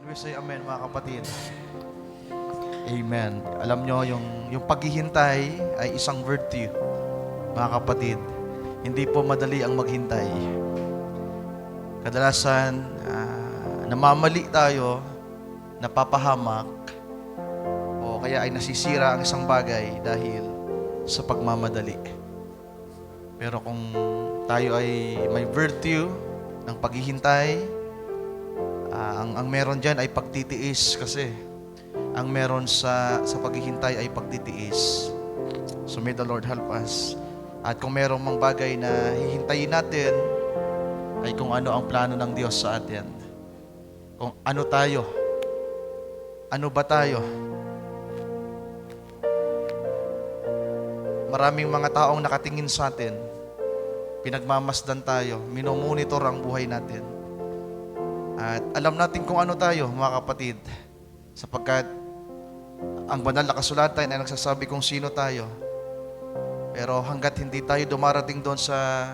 We say amen, mga kapatid. Amen. Alam nyo, yung paghihintay ay isang virtue, mga kapatid. Hindi po madali ang maghintay. Kadalasan, namamali tayo, napapahamak, o kaya ay nasisira ang isang bagay dahil sa pagmamadali. Pero kung tayo ay may virtue ng paghihintay, ang meron dyan ay pagtitiis kasi. Ang meron sa paghihintay ay pagtitiis. So may the Lord help us. At kung merong mang bagay na hihintayin natin, ay kung ano ang plano ng Diyos sa atin. Kung ano tayo. Ano ba tayo? Maraming mga taong nakatingin sa atin. Pinagmamasdan tayo. Minomonitor ang buhay natin. At alam natin kung ano tayo, mga kapatid. Sapagkat ang banal na kasulatan ay nagsasabi kung sino tayo. Pero hanggat hindi tayo dumarating doon sa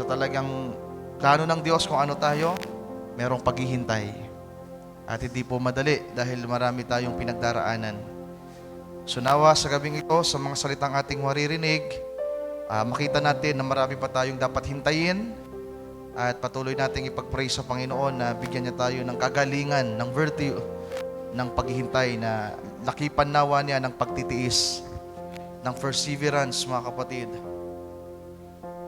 talagang plano ng Diyos kung ano tayo, merong paghihintay. At hindi po madali dahil marami tayong pinagdaraanan. So nawa sa gabing ito, sa mga salitang ating maririnig, makita natin na marami pa tayong dapat hintayin at patuloy nating ipag-pray sa Panginoon na bigyan niya tayo ng kagalingan, ng virtue, ng paghihintay na lakipan nawa niya ng pagtitiis, ng perseverance, mga kapatid.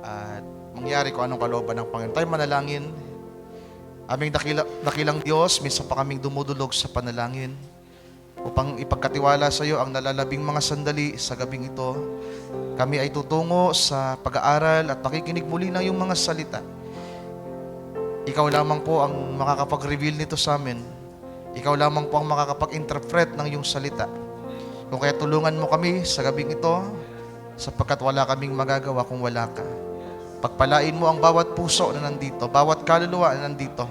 At mangyari kung anong kalooban ng Panginoon. Tayo manalangin. Aming dakilang Diyos, minsan pa kaming dumudulog sa panalangin upang ipagkatiwala sa iyo ang nalalabing mga sandali sa gabing ito. Kami ay tutungo sa pag-aaral at nakikinig muli ng iyong mga salita. Ikaw lamang po ang makakapag-reveal nito sa amin. Ikaw lamang po ang makakapag-interpret ng iyong salita. Kung kaya tulungan mo kami sa gabing ito, sapagkat wala kaming magagawa kung wala ka. Pagpalain mo ang bawat puso na nandito, bawat kaluluwa na nandito.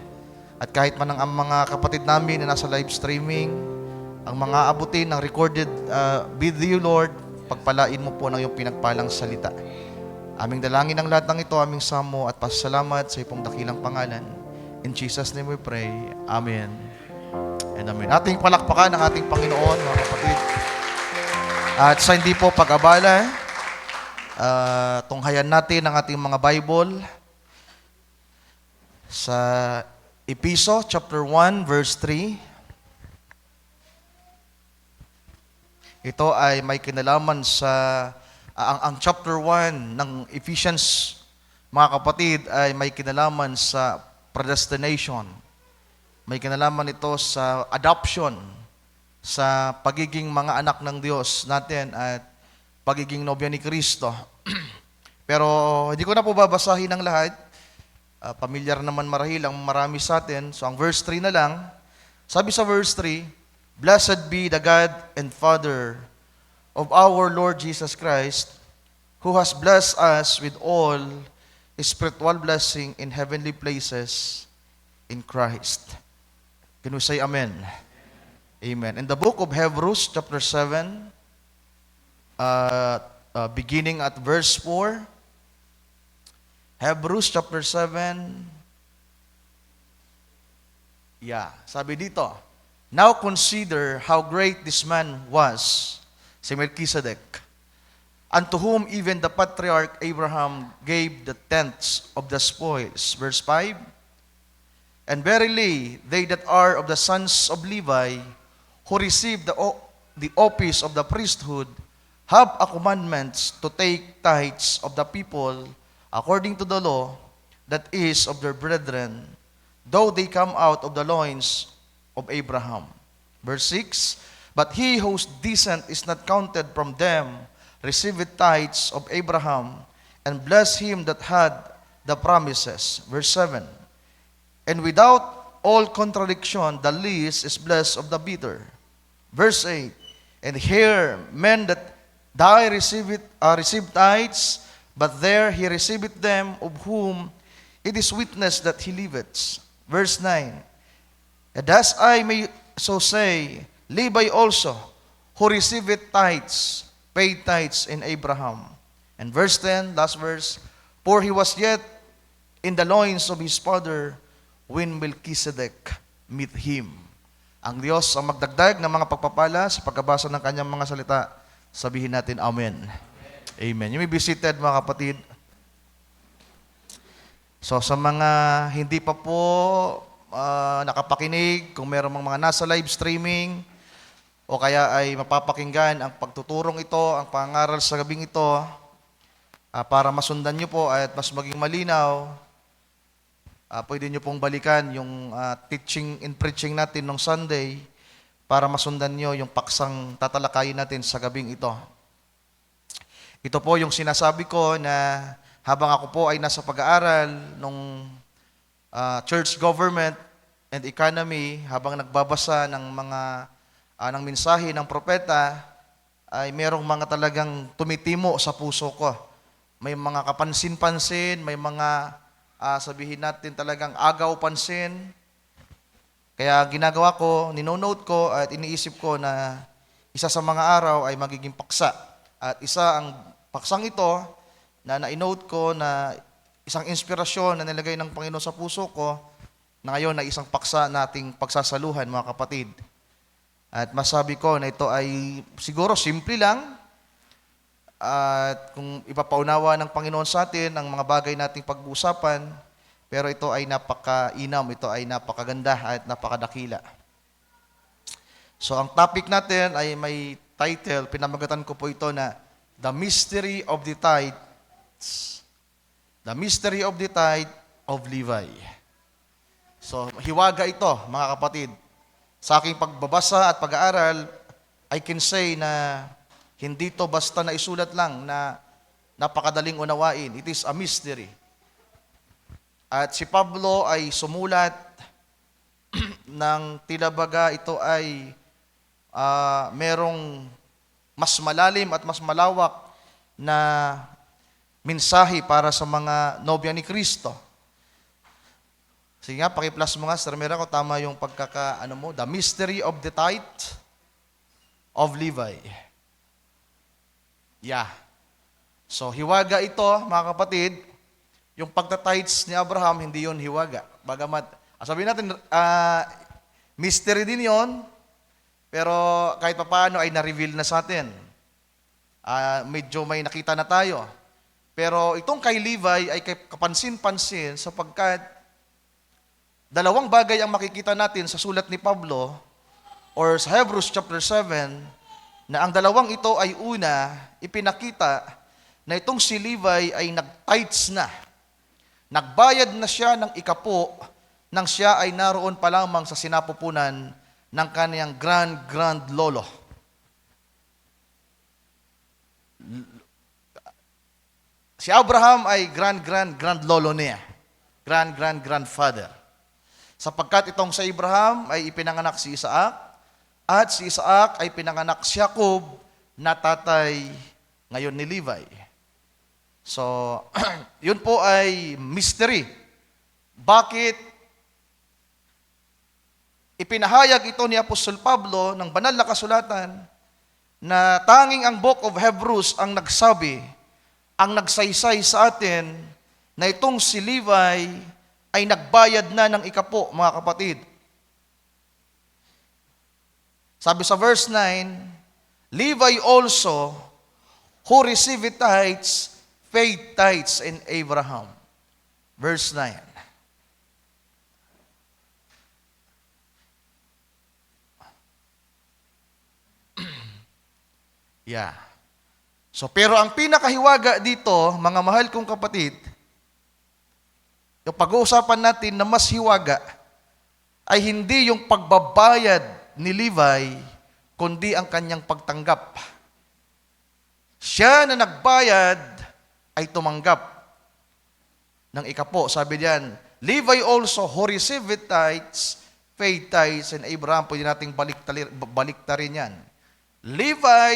At kahit man ang mga kapatid namin na nasa live streaming, ang mga abutin ng recorded video, Lord, pagpalain mo po ng iyong pinagpalang salita. Aming dalangin ang lahat ng ito, aming samo at pasalamat sa iyong dakilang pangalan. In Jesus' name we pray. Amen. And amen. Ating palakpakan ang ating Panginoon, mga kapatid. At sa hindi po pag-abala, tunghayan natin ang ating mga Bible sa Episo chapter 1 verse 3. Ito ay may kinalaman sa ang chapter 1 ng Ephesians, mga kapatid, ay may kinalaman sa predestination. May kinalaman ito sa adoption, sa pagiging mga anak ng Diyos natin at pagiging nobya ni Kristo. Pero hindi ko na po babasahin ang lahat. Pamilyar naman marahil ang marami sa atin. So ang verse 3 na lang. Sabi sa verse 3, Blessed be the God and Father of our Lord Jesus Christ, who has blessed us with all spiritual blessing in heavenly places in Christ. Can we say amen? Amen. In the book of Hebrews, chapter 7, beginning at verse 4, Hebrews chapter 7, sabi dito, Now consider how great this man was, si Melchizedek, unto whom even the patriarch Abraham gave the tenths of the spoils. Verse 5, And verily, they that are of the sons of Levi, who receive the office of the priesthood, have a commandment to take tithes of the people according to the law, that is of their brethren, though they come out of the loins of Abraham. Verse 6, But he whose descent is not counted from them received tithes of Abraham, and blessed him that had the promises. Verse 7, And without all contradiction, the least is blessed of the bitter. Verse 8, And here men that die receive tithes, but there he receiveth them of whom it is witness that he liveth. Verse 9, And as I may so say, Levi also, who receiveth tithes, paid tithes in Abraham. And verse 10, last verse, For he was yet in the loins of his father when Melchizedek met him. Ang Diyos ang magdagdag ng mga pagpapala sa pagkabasa ng kanyang mga salita. Sabihin natin, Amen. Amen. You may be seated, mga kapatid. So sa mga hindi pa po nakapakinig, kung meron mga nasa live streaming, o kaya ay mapapakinggan ang pagtuturong ito, ang pangaral sa gabing ito, para masundan nyo po at mas maging malinaw, pwede nyo pong balikan yung teaching and preaching natin nung Sunday para masundan nyo yung paksang tatalakayin natin sa gabing ito. Ito po yung sinasabi ko na habang ako po ay nasa pag-aaral nung church government and economy, habang nagbabasa ng mga ng mensahe ng propeta, ay merong mga talagang tumitimo sa puso ko. May mga kapansin-pansin, may mga sabihin natin talagang agaw-pansin. Kaya ginagawa ko, ninonote ko at iniisip ko na isa sa mga araw ay magiging paksa. At isa ang paksang ito na na-note ko na isang inspirasyon na nilagay ng Panginoon sa puso ko na ngayon na isang paksa nating pagsasaluhan, mga kapatid. At masabi ko na ito ay siguro simple lang, at kung ipapaunawa ng Panginoon sa atin ang mga bagay nating pag-uusapan, pero ito ay napakainam, ito ay napakaganda at napakadakila. So ang topic natin ay may title, pinamagatan ko po ito na The Mystery of the Tithes. The Mystery of the Tithe of Levi. So hiwaga ito, mga kapatid. Sa aking pagbabasa at pag-aaral, I can say na hindi to basta na isulat lang na napakadaling unawain. It is a mystery. At si Pablo ay sumulat ng tinabaga ito ay merong mas malalim at mas malawak na mensahe para sa mga nobya ni Kristo. Sige nga, paki-plus mo nga, Sir Mira, kung tama yung The Mystery of the Tithe of Levi. Yeah. So, hiwaga ito, mga kapatid. Yung pagtatides ni Abraham, hindi yon hiwaga. Bagamat, sabihin natin, mystery din yon, pero kahit papaano ay na-reveal na sa atin. Medyo may nakita na tayo. Pero itong kay Levi ay kapansin-pansin sapagkat dalawang bagay ang makikita natin sa sulat ni Pablo or sa Hebrews chapter 7, na ang dalawang ito ay una, ipinakita na itong si Levi ay nag-tithes na. Nagbayad na siya ng ikapo nang siya ay naroon pa lamang sa sinapupunan ng kaniyang grand lolo. Si Abraham ay grand lolo niya. Grandfather. Sapagkat itong sa Abraham ay ipinanganak si Isaac, at si Isaac ay pinanganak si Jacob na tatay ngayon ni Levi. So, yun po ay mystery. Bakit ipinahayag ito ni Apostol Pablo ng banal na kasulatan na tanging ang Book of Hebrews ang nagsabi, ang nagsaysay sa atin na itong si Levi ay nagbayad na ng ikapo, mga kapatid. Sabi sa verse 9, Levi also, who received tithes, paid tithes in Abraham. Verse 9. Yeah. So, pero ang pinakahiwaga dito, mga mahal kong kapatid, yung pag-uusapan natin na mas hiwaga, ay hindi yung pagbabayad ni Levi, kundi ang kanyang pagtanggap. Siya na nagbayad ay tumanggap ng ikapo. Sabi diyan, Levi also who received tithes, paid tithes, and Abraham, pwede nating baliktarin yan. Levi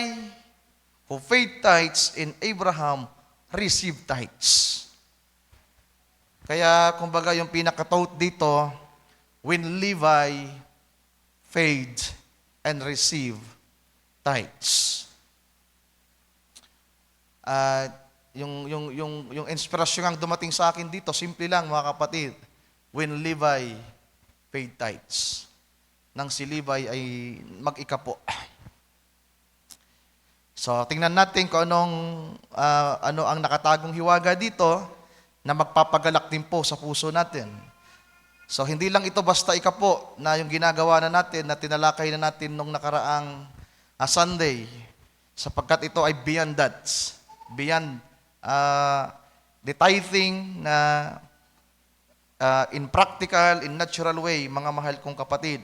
who paid tithes, and Abraham received tithes. Kaya, kumbaga, yung pinaka-thought dito, when Levi paid and received tithes. Yung inspirasyon ang dumating sa akin dito, simple lang, mga kapatid, when Levi paid tithes. ng si Levi ay mag-ikapo. So, tingnan natin kung ano ang nakatagong hiwaga dito na magpapagalak din po sa puso natin. So, hindi lang ito basta ikapo na yung ginagawa na natin, na tinalakay na natin nung nakaraang Sunday, sapagkat ito ay beyond that. Beyond the tithing na in practical, in natural way, mga mahal kong kapatid.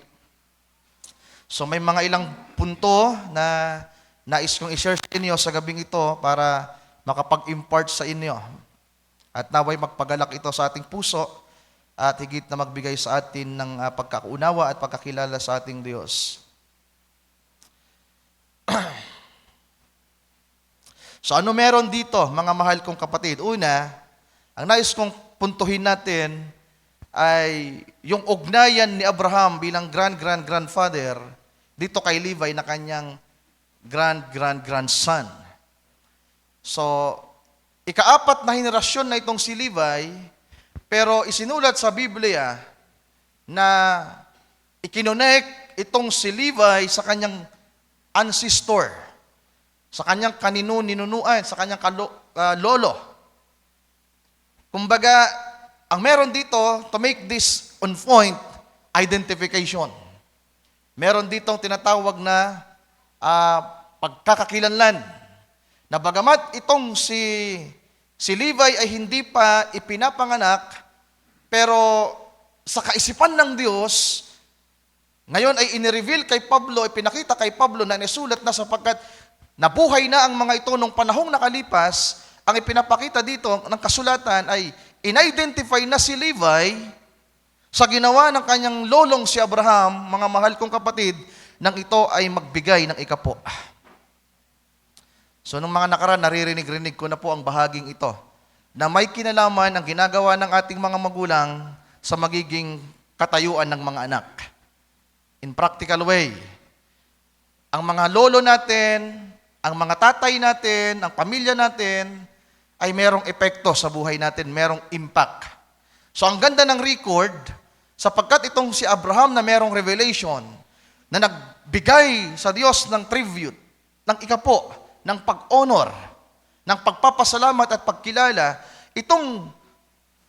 So may mga ilang punto na nais kong i-share sa inyo sa gabing ito para makapag-impart sa inyo. At naway magpagalak ito sa ating puso at higit na magbigay sa atin ng pagkakaunawa at pagkakilala sa ating Diyos. So ano meron dito, mga mahal kong kapatid? Una, ang nais kong puntuhin natin ay yung ugnayan ni Abraham bilang grandfather dito kay Levi na kanyang grandson. So, ikaapat na henerasyon na itong si Levi, pero isinulat sa Biblia na ikinonek itong si Levi sa kanyang ancestor, sa kanyang ninunuan, sa kanyang lolo. Kumbaga, ang meron dito, to make this on point, identification. Meron ditong tinatawag na pagkakakilanlan. Na bagamat itong si Levi ay hindi pa ipinapanganak, pero sa kaisipan ng Diyos, ngayon ay inireveal kay Pablo, ipinakita kay Pablo na nisulat na sapagkat nabuhay na ang mga ito nung panahong nakalipas. Ang ipinapakita dito ng kasulatan ay in-identify na si Levi sa ginawa ng kanyang lolong si Abraham, mga mahal kong kapatid, nang ito ay magbigay ng ikapo. So nung mga nakaraan, naririnig-rinig ko na po ang bahaging ito na may kinalaman ang ginagawa ng ating mga magulang sa magiging katayuan ng mga anak. In practical way, ang mga lolo natin, ang mga tatay natin, ang pamilya natin, ay merong epekto sa buhay natin, merong impact. So ang ganda ng record, sapagkat itong si Abraham na merong revelation, na nagbigay sa Diyos ng tribute, ng ikapo, ng pag-honor, ng pagpapasalamat at pagkilala, itong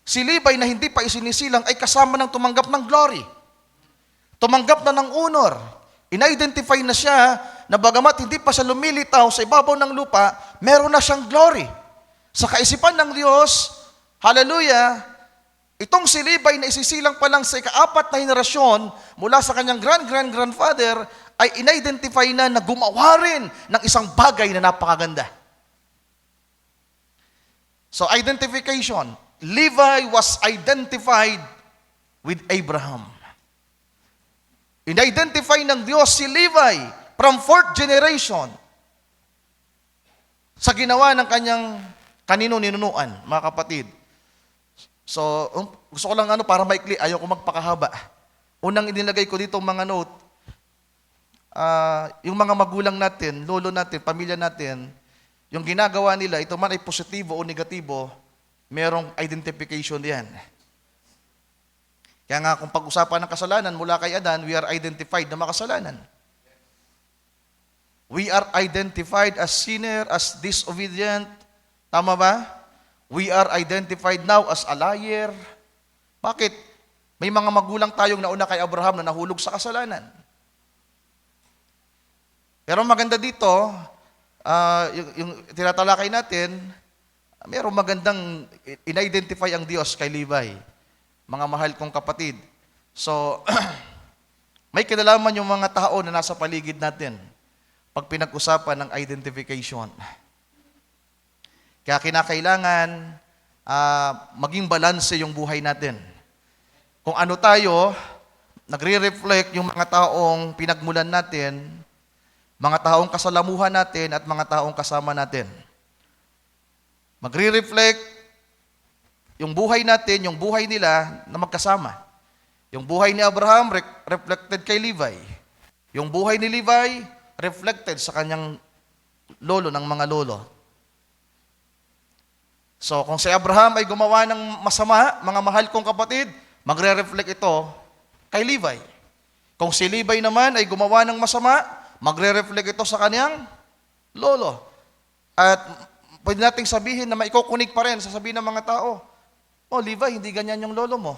si Levi na hindi pa isinisilang ay kasama ng tumanggap ng glory. Tumanggap na ng honor. In-identify na siya na bagamat hindi pa siya lumilitaw sa ibabaw ng lupa, meron na siyang glory. Sa kaisipan ng Diyos, hallelujah, itong si Levi na isisilang pa lang sa ikaapat na henerasyon mula sa kanyang grandfather ay in-identify na gumawa rin ng isang bagay na napakaganda. So identification, Levi was identified with Abraham. In-identify ng Diyos si Levi from fourth generation sa ginawa ng kanyang ninunuan, mga kapatid. So, gusto ko lang para maikli, ayaw ko magpakahaba. Unang inilagay ko dito mga note, yung mga magulang natin, lolo natin, pamilya natin, yung ginagawa nila, ito man ay positibo o negatibo, merong identification diyan. Kaya nga kung pag-usapan ng kasalanan mula kay Adan, we are identified na makasalanan. We are identified as sinner, as disobedient. Tama ba? We are identified now as a liar. Bakit? May mga magulang tayong nauna kay Abraham na nahulog sa kasalanan. Pero maganda dito, yung tinatalakay natin, mayroong magandang in-identify ang Diyos kay Levi. Mga mahal kong kapatid. So, may kinalaman yung mga tao na nasa paligid natin pag pinag-usapan ng identification. Kaya kinakailangan maging balanse yung buhay natin. Kung ano tayo, nagre-reflect yung mga taong pinagmulan natin, mga taong kasalamuhan natin at mga taong kasama natin. Magre-reflect yung buhay natin, yung buhay nila na magkasama. Yung buhay ni Abraham, reflected kay Levi. Yung buhay ni Levi, reflected sa kanyang lolo ng mga lolo. So, kung si Abraham ay gumawa ng masama, mga mahal kong kapatid, magre-reflect ito kay Levi. Kung si Levi naman ay gumawa ng masama, magre-reflect ito sa kanyang lolo. At pwede nating sabihin na maikukunik pa rin, sasabihin ng mga tao, oh, Levi, hindi ganyan yung lolo mo.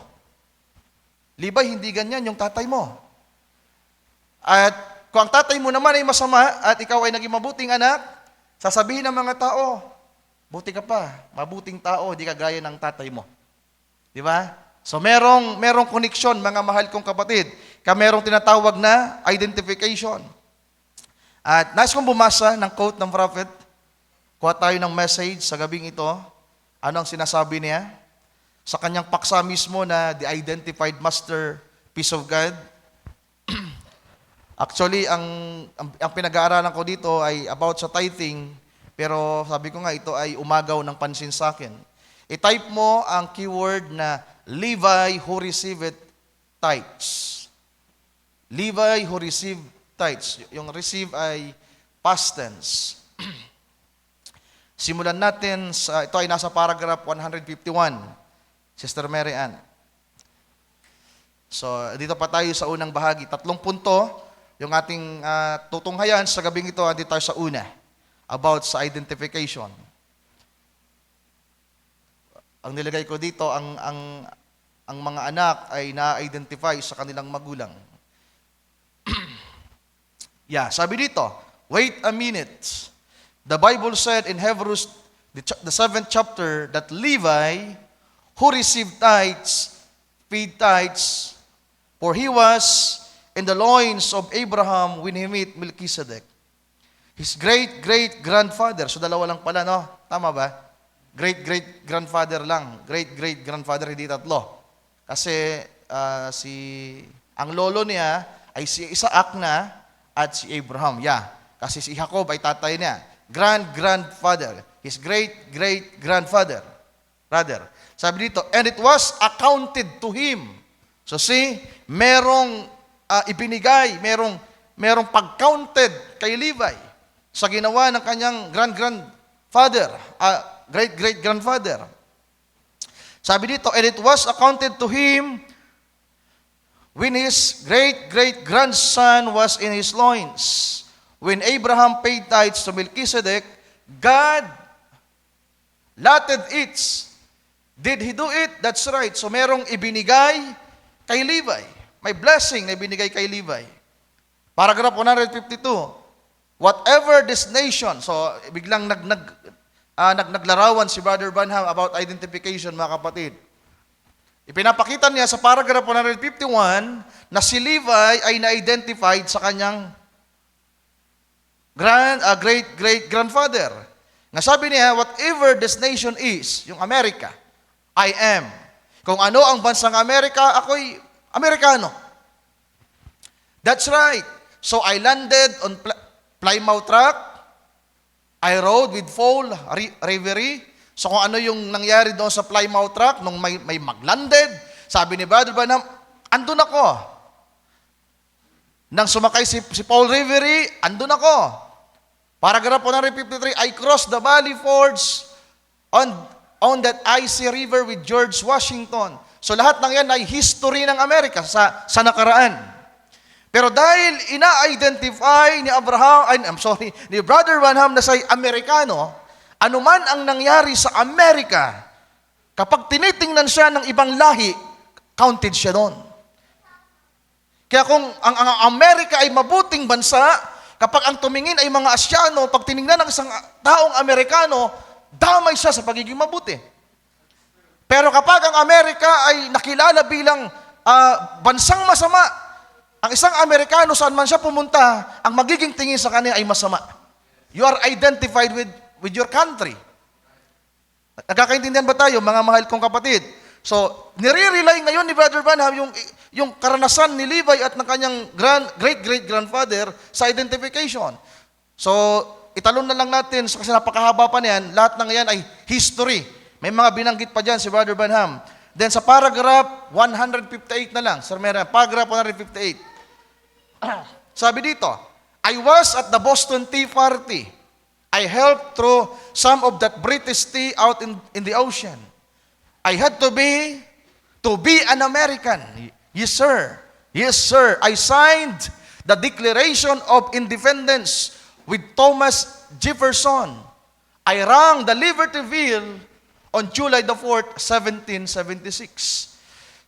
Levi, hindi ganyan yung tatay mo. At kung ang tatay mo naman ay masama at ikaw ay naging mabuting anak, sasabihin ng mga tao, buti ka pa, mabuting tao, hindi ka gaya ng tatay mo. Di ba? So merong connection, mga mahal kong kapatid. Kaya merong tinatawag na identification. At nais kong bumasa ng quote ng prophet. Kuha tayo ng message sa gabing ito. Ano ang sinasabi niya? Sa kanyang paksa mismo na the identified masterpiece of God. Actually, ang pinag-aaralan ko dito ay about sa tithing, pero sabi ko nga ito ay umagaw ng pansin sa akin. I-type mo ang keyword na Levi who received tithes. Levi who received tithes. Yung receive ay past tense. Simulan natin ito ay nasa paragraph 151. Sister Mary Ann. So, dito pa tayo sa unang bahagi. 3 punto yung ating tutunghayan sa gabing ito. Dito tayo sa una. About sa identification. Ang nilagay ko dito, ang mga anak ay na-identify sa kanilang magulang. Sabi dito, wait a minute. The Bible said in Hebrews, the 7th chapter, that Levi, who received tithes, paid tithes, for he was in the loins of Abraham when he met Melchizedek. His great-great-grandfather. So dalawa lang pala, no? Tama ba? Great-great-grandfather lang. Great-great-grandfather, hindi tatlo. Kasi ang lolo niya ay si Isaac na at si Abraham. Kasi si Jacob ay tatay niya. Grandfather. His great-great-grandfather. Brother. Sabi dito, and it was accounted to him. So see, merong ibinigay, merong pag-counted kay Levi sa ginawa ng kanyang grandfather, great-great-grandfather. Sabi dito, and it was accounted to him when his great-great-grandson was in his loins. When Abraham paid tithes to Melchizedek, God allotted it. Did he do it? That's right. So merong ibinigay kay Levi. May blessing na ibinigay kay Levi. Paragraph 152. Whatever this nation, so biglang naglarawan si Brother Branham about identification, mga kapatid. Ipinapakita niya sa paragraph 151 na si Levi ay na-identified sa kanyang great-great-grandfather. Nga sabi niya, whatever this nation is, yung Amerika, I am. Kung ano ang bansang Amerika, ako'y Amerikano. That's right. So I landed on Plymouth Rock. I rode with full reverie. So kung ano yung nangyari doon sa Plymouth Rock, nung may maglanded, sabi ni Brother Branham, andun ako. Nang sumakay si Paul Reverie, andun ako. Paragraph 153, I crossed the valley fords on that icy river with George Washington. So lahat ng yan ay history ng Amerika sa nakaraan. Pero dahil ina-identify ni Brother Branham na siya'y Amerikano, anuman ang nangyari sa Amerika, kapag tinitingnan siya ng ibang lahi, counted siya doon. Kaya kung ang Amerika ay mabuting bansa, kapag ang tumingin ay mga Asyano, pag tinignan ng isang taong Amerikano, damay siya sa pagiging mabuti. Pero kapag ang Amerika ay nakilala bilang bansang masama, ang isang Amerikano, saan man siya pumunta, ang magiging tingin sa kanya ay masama. You are identified with your country. Nagkakaintindihan ba tayo, mga mahal kong kapatid? So, nire-rely ngayon ni Brother Branham yung karanasan ni Levi at ng kanyang great-great-grandfather sa identification. So, italon na lang natin, kasi napakahaba pa niyan, lahat ng yan ay history. May mga binanggit pa dyan si Brother Branham. Then sa paragraph 158 na lang, Sir Mera, paragraph 158. Sabi dito, I was at the Boston Tea Party. I helped throw some of that British tea out in the ocean. I had to be an American. Yes, sir. Yes, sir. I signed the Declaration of Independence with Thomas Jefferson. I rang the Liberty Bell on July the 4th, 1776.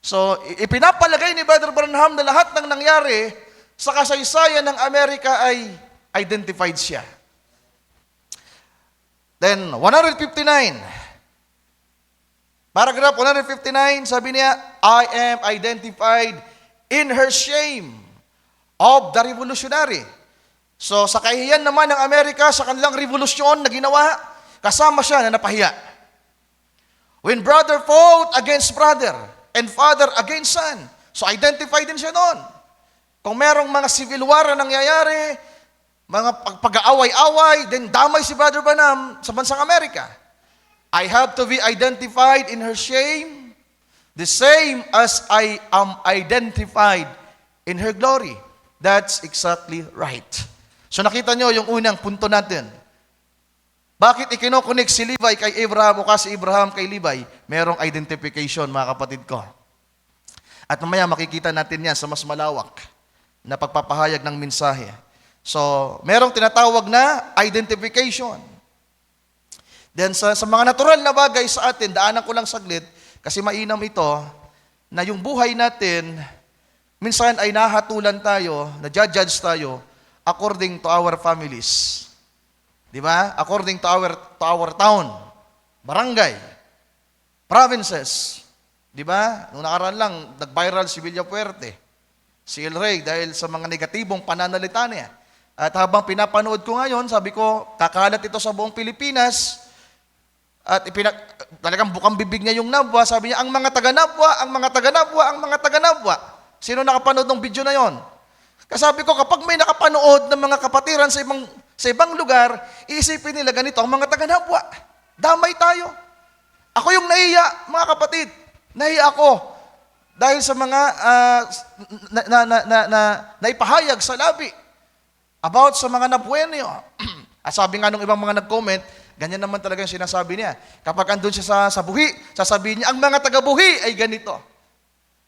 So, ipinapalagay ni Brother Branham na lahat ng nangyari sa kasaysayan ng Amerika ay identified siya. Then, 159. Paragraph 159, sabi niya, I am identified in her shame of the revolutionary. So, sa kahihiyan naman ng Amerika sa kanilang revolusyon na ginawa, kasama siya na napahiya. When brother fought against brother, and father against son. So, identify din siya noon. Kung merong mga civil war na nangyayari, mga pag-aaway-away, then damay si Brother Branham sa bansang Amerika. I have to be identified in her shame, the same as I am identified in her glory. That's exactly right. So nakita nyo yung unang punto natin. Bakit ikinokonek si Levi kay Abraham o kasi Abraham kay Levi? Merong identification, mga kapatid ko. At mamaya makikita natin yan sa mas malawak na pagpapahayag ng mensahe. So, merong tinatawag na identification. Then sa mga natural na bagay sa atin, daanan ko lang saglit, kasi mainam ito, na yung buhay natin, minsan ay nahatulan tayo, na-judge tayo, according to our families. Di ba? According to our town, barangay, provinces. Di ba? Noong nakaraan lang, nag-viral si Villapuerte, si El Rey, dahil sa mga negatibong pananalita niya. At habang pinapanood ko ngayon, sabi ko, kakalat ito sa buong Pilipinas, at talagang bukang bibig niya yung Nabwa, sabi niya, ang mga taga-Nabwa, ang mga taga-Nabwa, ang mga taga-Nabwa. Sino nakapanood ng video na yon? Kasabi ko, kapag may nakapanood ng mga kapatiran sa ibang lugar, iisipin nila ganito, ang mga taga-Nabwa, damay tayo. Ako yung nahiya, mga kapatid. Nahiya ako dahil sa mga naipahayag sa labi about sa mga Nabuenyo. At sabi nga nung ibang mga nag-comment, ganyan naman talaga yung sinasabi niya. Kapag andun siya sa buhi, sasabihin niya, ang mga taga-buhi ay ganito.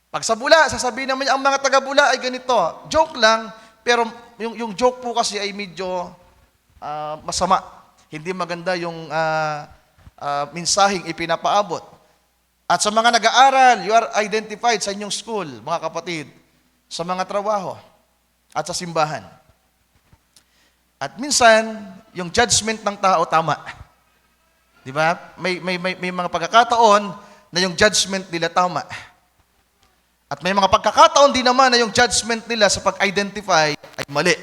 Pag sa bula, sasabihin naman niya, ang mga taga-bula ay ganito. Joke lang, pero yung joke po kasi ay medyo masama. Hindi maganda yung mensaheng ipinapaabot. At sa mga nag-aaral, you are identified sa inyong school, mga kapatid, sa mga trabaho, at sa simbahan. At minsan, yung judgment ng tao tama. Di ba? May mga pagkakataon na yung judgment nila tama. At may mga pagkakataon din naman na yung judgment nila sa pag-identify ay mali.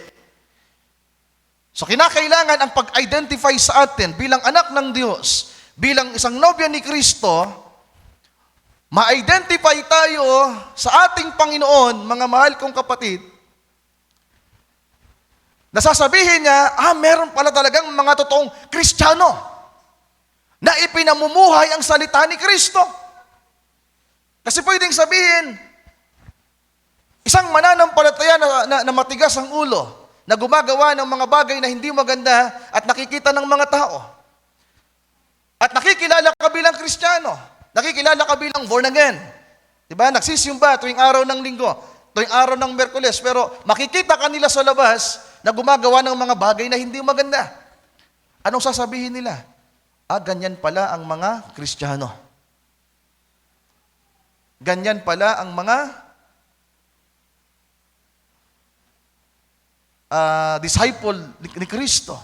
So kinakailangan ang pag-identify sa atin bilang anak ng Diyos, bilang isang nobya ni Kristo, ma-identify tayo sa ating Panginoon, mga mahal kong kapatid, nasasabihin niya, meron pala talagang mga totoong Kristiyano na ipinamumuhay ang salita ni Kristo. Kasi pwedeng sabihin, isang mananampalataya na matigas ang ulo, na gumagawa ng mga bagay na hindi maganda at nakikita ng mga tao. At nakikilala ka bilang Kristiyano, nakikilala ka bilang born again. Diba? Nagsisimba tuwing araw ng linggo, tuwing araw ng Miyerkules, pero makikita ka nila sa labas na gumagawa ng mga bagay na hindi maganda. Anong sasabihin nila? Ganyan pala ang mga Kristiyano. Ganyan pala ang mga disciple ni Kristo.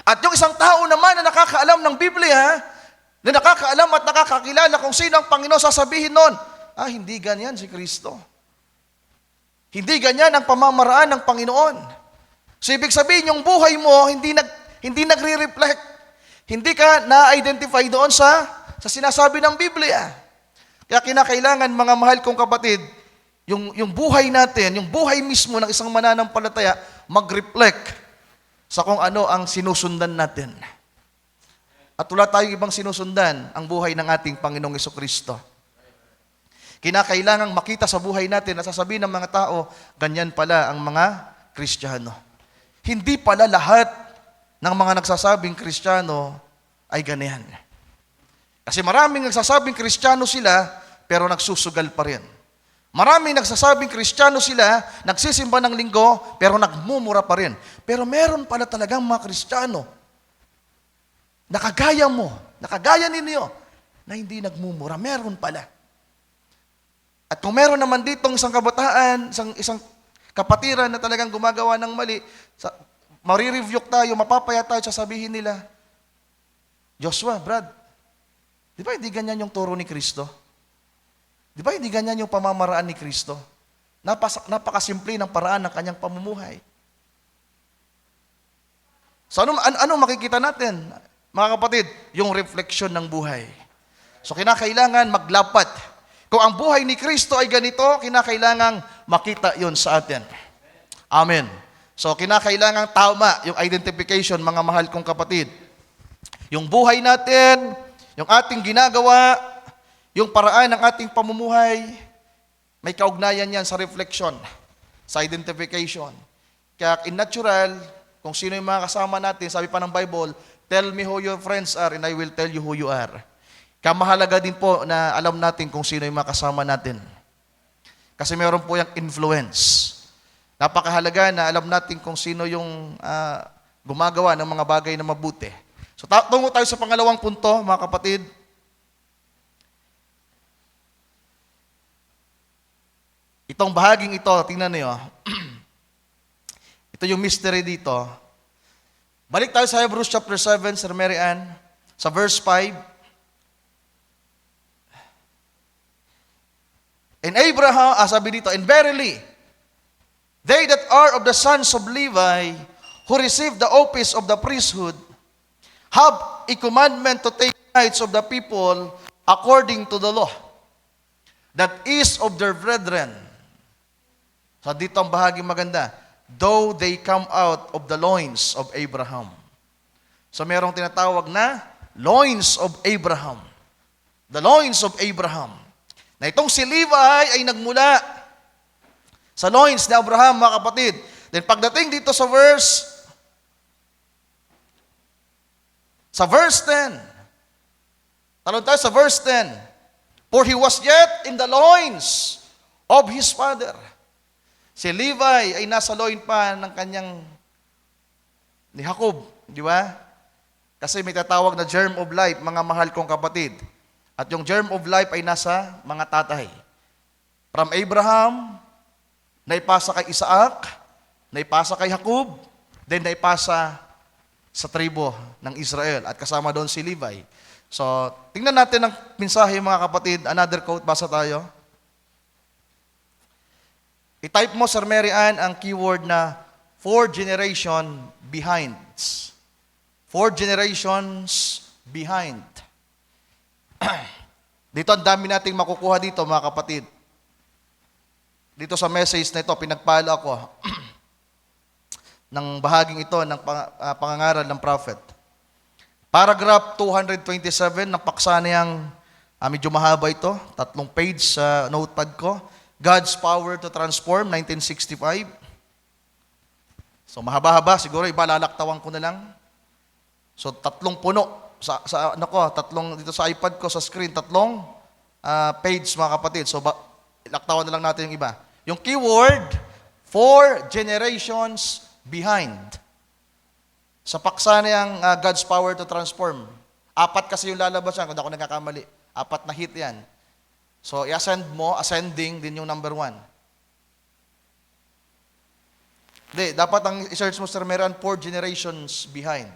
At yung isang tao naman na nakakaalam ng Biblia, na nakakaalam at nakakakilala kung sino ang Panginoon, sasabihin nun, hindi ganyan si Kristo. Hindi ganyan ang pamamaraan ng Panginoon. So ibig sabihin, yung buhay mo, hindi nagre-reflect. Hindi ka na-identify doon sa sinasabi ng Biblia. Kaya kinakailangan, mga mahal kong kapatid, yung buhay natin, yung buhay mismo ng isang mananampalataya, mag-reflect sa kung ano ang sinusundan natin. At wala tayong ibang sinusundan ang buhay ng ating Panginoong Jesucristo. Kinakailangang makita sa buhay natin na sasabihin ng mga tao, ganyan pala ang mga Kristiyano. Hindi pala lahat ng mga nagsasabing Kristiyano ay ganyan. Kasi maraming nagsasabing Kristiyano sila, pero nagsusugal pa rin. Maraming nagsasabing Kristiyano sila, nagsisimba ng linggo, pero nagmumura pa rin. Pero meron pala talagang mga Kristiyano, nakagaya mo, nakagaya ninyo, na hindi nagmumura. Meron pala. At kung meron naman ditong isang kabataan, isang kapatiran na talagang gumagawa ng mali, marirevyok tayo, mapapaya tayo, sasabihin nila, Joshua, Brad, di ba hindi ganyan yung turo ni Kristo? Di ba hindi ganyan yung pamamaraan ni Kristo? Napakasimple ng paraan ng kanyang pamumuhay. So ano makikita natin, mga kapatid? Yung refleksyon ng buhay. So kinakailangan maglapat. Kung ang buhay ni Kristo ay ganito, kinakailangan makita yon sa atin. Amen. So kinakailangan tama yung identification, mga mahal kong kapatid. Yung buhay natin, yung ating ginagawa, yung paraan ng ating pamumuhay, may kaugnayan yan sa reflection, sa identification. Kaya in natural, kung sino yung mga kasama natin, sabi pa ng Bible, tell me who your friends are and I will tell you who you are. Kaya mahalaga din po na alam natin kung sino yung mga kasama natin. Kasi meron po yung influence. Napakahalaga na alam natin kung sino yung gumagawa ng mga bagay na mabuti. So tungo tayo sa pangalawang punto, mga kapatid. Itong bahaging ito, tingnan niyo. Ito yung mystery dito. Balik tayo sa Hebrews chapter 7, Sir Mary Ann, sa verse 5. And Abraham, sabi dito, and verily, they that are of the sons of Levi, who receive the office of the priesthood, have a commandment to take tithes of the people according to the law, that is of their brethren. So dito ang bahagi maganda. Though they come out of the loins of Abraham. So merong tinatawag na loins of Abraham. The loins of Abraham. Na itong si Levi ay nagmula sa loins ni Abraham, mga kapatid. Then pagdating dito sa verse 10. Talon tayo sa verse 10. For he was yet in the loins of his father. Si Levi ay nasa loin pa ng kanyang ni Jacob, di ba? Kasi may tatawag na germ of life, mga mahal kong kapatid. At yung germ of life ay nasa mga tatay. From Abraham, naipasa kay Isaac, naipasa kay Jacob, then naipasa sa tribo ng Israel. At kasama doon si Levi. So, tingnan natin ang mensahe, mga kapatid. Another quote, basa tayo. I-type mo, Sir Mary Ann, ang keyword na 4 generation behind. 4 generations behind. Dito ang dami nating makukuha dito, mga kapatid. Dito sa message na ito, pinagpala ako ng bahaging ito ng pangangaral ng prophet. Paragraph 227 ng paksa niyang, medyo mahaba ito, 3 page sa notepad ko. God's Power to Transform, 1965. So mahaba-haba, siguro iba lalaktawan ko na lang. So 3 puno dito sa iPad ko sa screen, 3 page, mga kapatid. So laktawan na lang natin yung iba. Yung keyword 4 generations behind. Sa paksa niyang God's Power to Transform. 4 kasi yung lalabas yan, kung ako nagkakamali. 4 na hit yan. So, i-ascend mo, ascending din yung number 1. Hindi, dapat ang i-search mo, Sir Meron, 4 generations behind.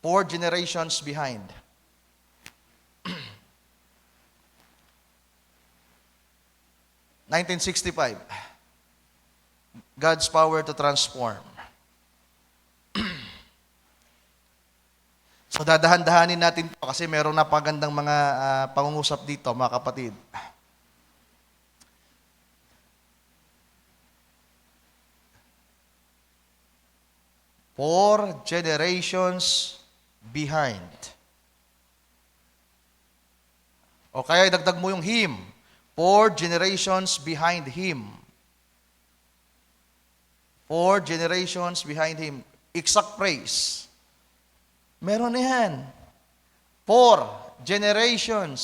4 generations behind. (1965) God's Power to Transform. So dadahan-dahanin natin ito kasi meron napagandang mga pangungusap dito, mga kapatid. Four generations behind. O kaya dagdag mo yung him. 4 generations behind him. 4 generations behind him. Exact phrase. Meron na yan. 4 generations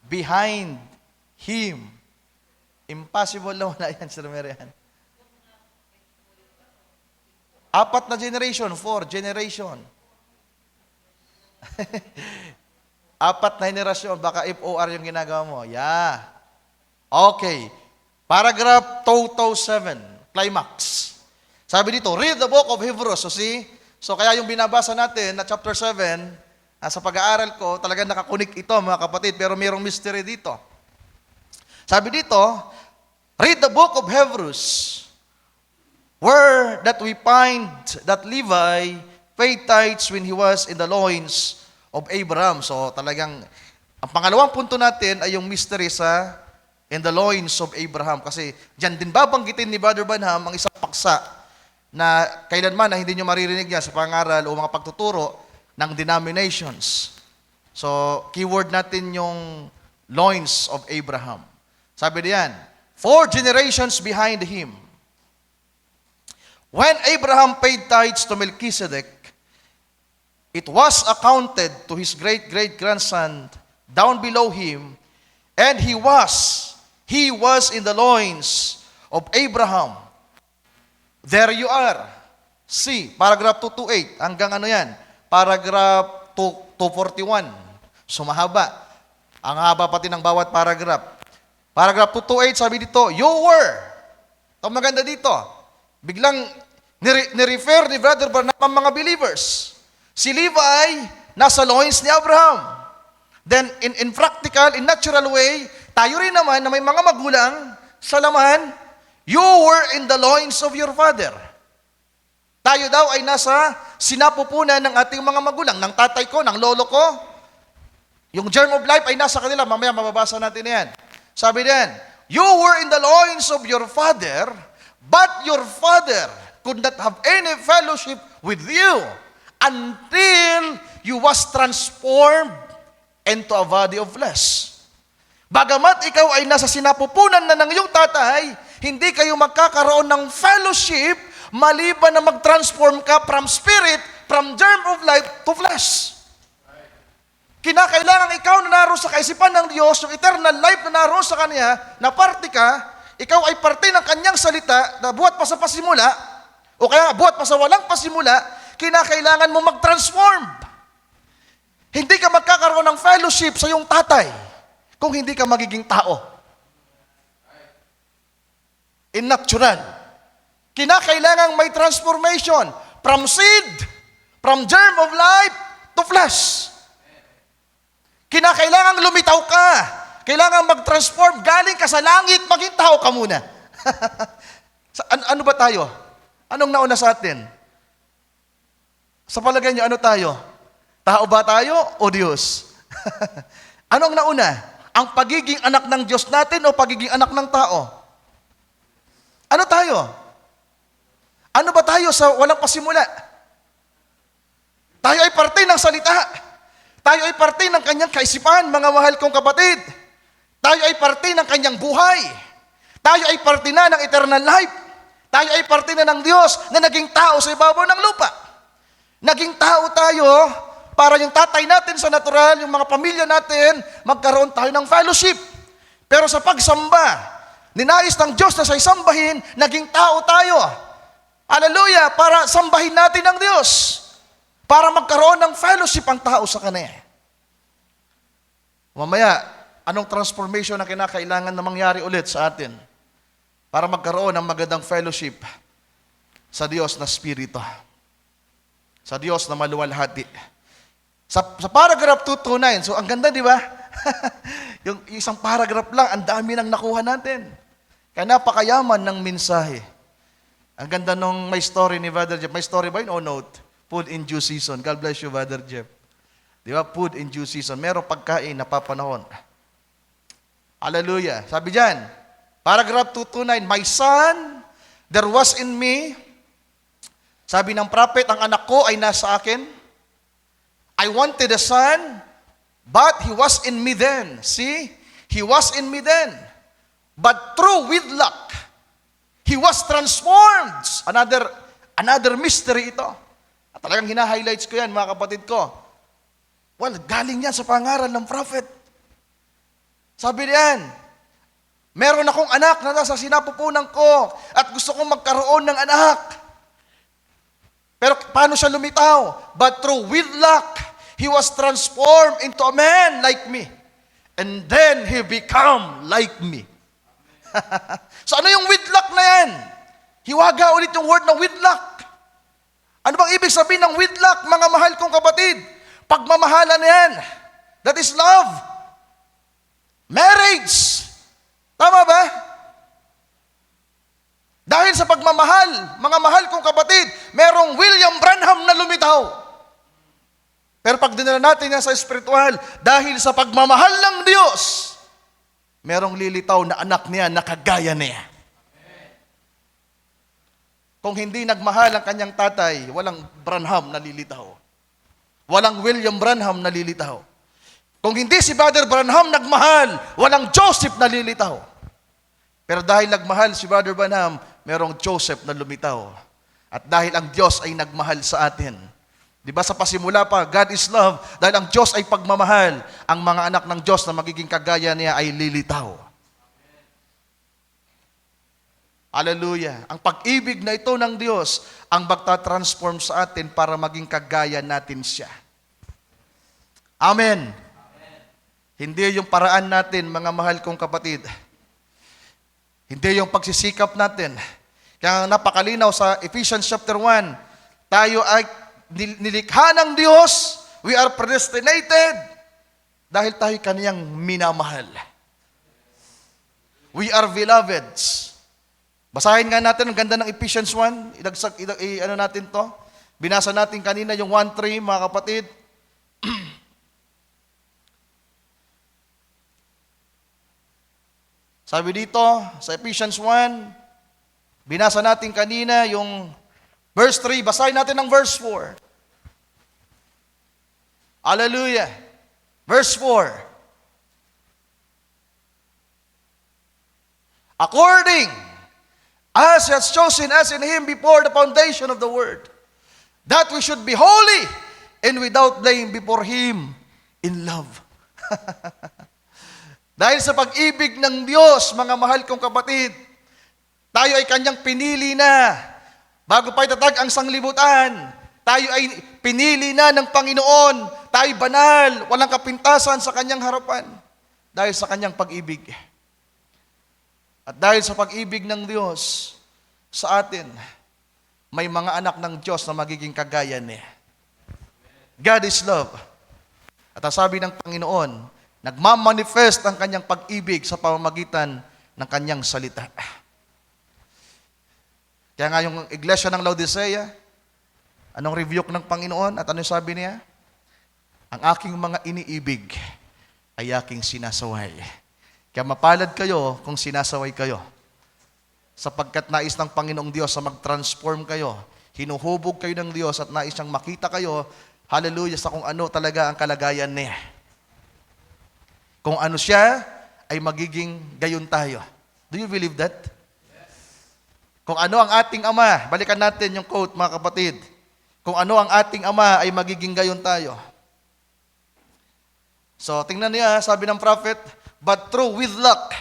behind him. Impossible na wala yan, Sir Marian. 4 na generation, 4 generation. 4 na generasyon, baka FOR yung ginagawa mo. Yeah. Okay. Paragraph 207, climax. Sabi dito, read the book of Hebrews. So see? So kaya yung binabasa natin na chapter 7, sa pag-aaral ko, talagang nakakunik ito mga kapatid, pero mayroong mystery dito. Sabi dito, read the book of Hebrews, where that we find that Levi paid tithes when he was in the loins of Abraham. So talagang, ang pangalawang punto natin ay yung mystery sa in the loins of Abraham. Kasi dyan din babanggitin ni Brother Branham ang isang paksa na kailanman na hindi nyo maririnig yan sa pangaral o mga pagtuturo ng denominations. So, keyword natin yung loins of Abraham. Sabi diyan, 4 generations behind him. When Abraham paid tithes to Melchizedek, it was accounted to his great-great-grandson down below him, and he was in the loins of Abraham. There you are. See, paragraph 228, hanggang ano yan? Paragraph 241. Sumahaba. Ang haba pati ng bawat paragraph. Paragraph 228, sabi dito, you were. Ito maganda dito. Biglang nirefer ni Brother Branham ang mga believers. Si Levi, nasa loins ni Abraham. Then, in practical, in natural way, tayo rin naman na may mga magulang sa laman, you were in the loins of your father. Tayo daw ay nasa sinapupunan ng ating mga magulang, ng tatay ko, ng lolo ko. Yung germ of life ay nasa kanila. Mamaya mababasa natin yan. Sabi din, you were in the loins of your father, but your father could not have any fellowship with you until you was transformed into a body of flesh. Bagamat ikaw ay nasa sinapupunan na ng iyong tatay, hindi kayo magkakaroon ng fellowship maliban na mag-transform ka from spirit, from germ of life to flesh. Kinakailangan ikaw na naroon sa kaisipan ng Diyos, yung eternal life na naroon sa Kanya, na parte ka, ikaw ay parte ng Kanyang salita, na buhat pa sa pasimula, o kaya buhat pa sa walang pasimula, kinakailangan mo mag-transform. Hindi ka magkakaroon ng fellowship sa iyong tatay kung hindi ka magiging tao. In natural. Kinakailangan may transformation from seed, from germ of life to flesh. Kinakailangan lumitaw ka. Kailangan mag-transform. Galing ka sa langit, maging tao ka muna. Ano ba tayo? Anong nauna sa atin? Sa palagay niyo, ano tayo? Tao ba tayo o Diyos? Anong nauna? Ang pagiging anak ng Diyos natin o pagiging anak ng tao? Ano tayo? Ano ba tayo sa walang pasimula? Tayo ay parte ng salita. Tayo ay parte ng kanyang kaisipan, mga mahal kong kapatid. Tayo ay parte ng kanyang buhay. Tayo ay parte na ng eternal life. Tayo ay parte na ng Diyos na naging tao sa ibabaw ng lupa. Naging tao tayo para yung tatay natin sa natural, yung mga pamilya natin, magkaroon tayo ng fellowship. Pero sa pagsamba, ninais ng Diyos na sa isambahin, naging tao tayo. Hallelujah! Para sambahin natin ang Diyos. Para magkaroon ng fellowship ang tao sa Kanya. Mamaya, anong transformation na kinakailangan na mangyari ulit sa atin para magkaroon ng magandang fellowship sa Diyos na Espiritu, sa Diyos na maluwalhati. Sa paragraph 229, so ang ganda, di ba? Yung isang paragraph lang, ang dami nang nakuha natin. Kaya napakayaman ng mensahe. Ang ganda nung may story ni Brother Jeff. May story ba yun o note? Food in due season. God bless you, Brother Jeff. Di ba? Food in due season. Merong pagkain na papanahon. Hallelujah. Sabi dyan, paragraph 229, my son, there was in me, sabi ng prophet, ang anak ko ay nasa akin. I wanted a son, but he was in me then. See? He was in me then. But through wedlock, he was transformed. Another mystery ito. At talagang hina-highlights ko yan, mga kapatid ko. Well, galing yan sa pangaral ng prophet. Sabi niyan, Meron akong anak na nasa sinapupunan ko at gusto kong magkaroon ng anak. Pero paano siya lumitaw? But through wedlock, he was transformed into a man like me. And then he become like me. So ano yung wedlock na yan? Hiwaga ulit yung word na wedlock. Ano bang ibig sabihin ng wedlock, mga mahal kong kapatid? Pagmamahalan na yan. That is love. Marriage. Tama ba? Dahil sa pagmamahal, mga mahal kong kapatid, merong William Branham na lumitaw. Pero pag dinala natin yan sa espiritual, dahil sa pagmamahal ng Diyos, merong lilitaw na anak niya na kagaya niya. Kung hindi nagmahal ang kanyang tatay, walang Branham na lilitaw. Walang William Branham na lilitaw. Kung hindi si Brother Branham nagmahal, walang Joseph na lilitaw. Pero dahil nagmahal si Brother Branham, merong Joseph na lumitaw. At dahil ang Diyos ay nagmahal sa atin. Di ba sa pasimula pa, God is love. Dahil ang Diyos ay pagmamahal, ang mga anak ng Diyos na magiging kagaya niya ay lilitaw. Hallelujah. Ang pag-ibig na ito ng Diyos ang magta-transform sa atin para maging kagaya natin siya. Amen. Hindi yung paraan natin, mga mahal kong kapatid. Hindi yung pagsisikap natin. Kaya napakalinaw sa Ephesians chapter 1, tayo ay nilikha ng Diyos, we are predestinated dahil tayo kaniyang minamahal. We are beloveds. Basahin nga natin ang ganda ng Ephesians 1. Ano natin to? Binasa natin kanina yung 1:3, mga kapatid. Sabi dito, sa Ephesians 1, binasa natin kanina yung verse 3. Basahin natin ang verse 4. Hallelujah. Verse 4. According as he has chosen us in him before the foundation of the world, that we should be holy and without blame before him in love. Dahil sa pag-ibig ng Diyos, mga mahal kong kapatid, tayo ay kanyang pinili na. Bago pa itatag ang sanglibutan, tayo ay pinili na ng Panginoon. Tayo banal, walang kapintasan sa kanyang harapan. Dahil sa kanyang pag-ibig. At dahil sa pag-ibig ng Diyos sa atin, may mga anak ng Diyos na magiging kagaya niya. God is love. At ang sabi ng Panginoon, nagmamanifest ang kanyang pag-ibig sa pamamagitan ng kanyang salita. Kaya nga yung iglesia ng Laodicea, anong rebuke ng Panginoon at ano sabi niya? Ang aking mga iniibig ay aking sinasaway. Kaya mapalad kayo kung sinasaway kayo. Sapagkat nais ng Panginoong Diyos sa mag-transform kayo. Hinuhubog kayo ng Diyos at nais siyang makita kayo, hallelujah, sa kung ano talaga ang kalagayan niya. Kung ano siya, ay magiging gayon tayo. Do you believe that? Yes. Kung ano ang ating Ama, balikan natin yung quote, mga kapatid. Kung ano ang ating Ama, ay magiging gayon tayo. So, tingnan niya, sabi ng prophet, but through wedlock,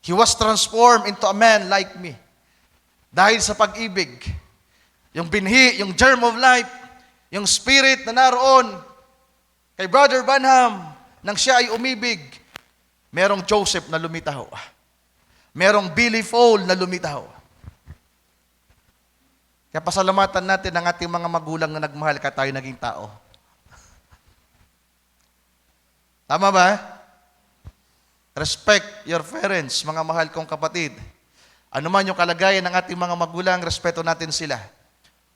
he was transformed into a man like me. Dahil sa pag-ibig, yung binhi, yung germ of life, yung spirit na naroon kay Brother Branham, nang siya ay umibig, merong Joseph na lumitaw. Merong Billy Fall na lumitaw. Kaya pasalamatan natin ang ating mga magulang na nagmahal ka tayo naging tao. Tama ba? Respect your parents, mga mahal kong kapatid. Ano man yung kalagayan ng ating mga magulang, respeto natin sila.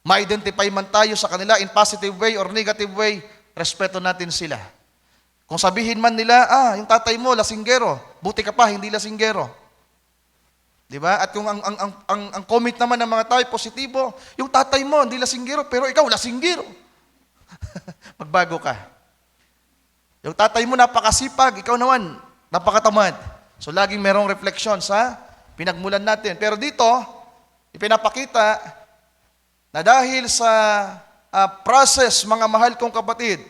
Ma-identify man tayo sa kanila in positive way or negative way, respeto natin sila. Kung sabihin man nila, yung tatay mo, lasinggero, buti ka pa, hindi lasinggero. Diba? At kung ang comment naman ng mga tao, positibo, yung tatay mo, hindi lasinggero, pero ikaw, lasinggero. Magbago ka. Yung tatay mo, napakasipag, ikaw naman, napakatamad. So, laging merong refleksyon sa pinagmulan natin. Pero dito, ipinapakita na dahil sa process, mga mahal kong kapatid,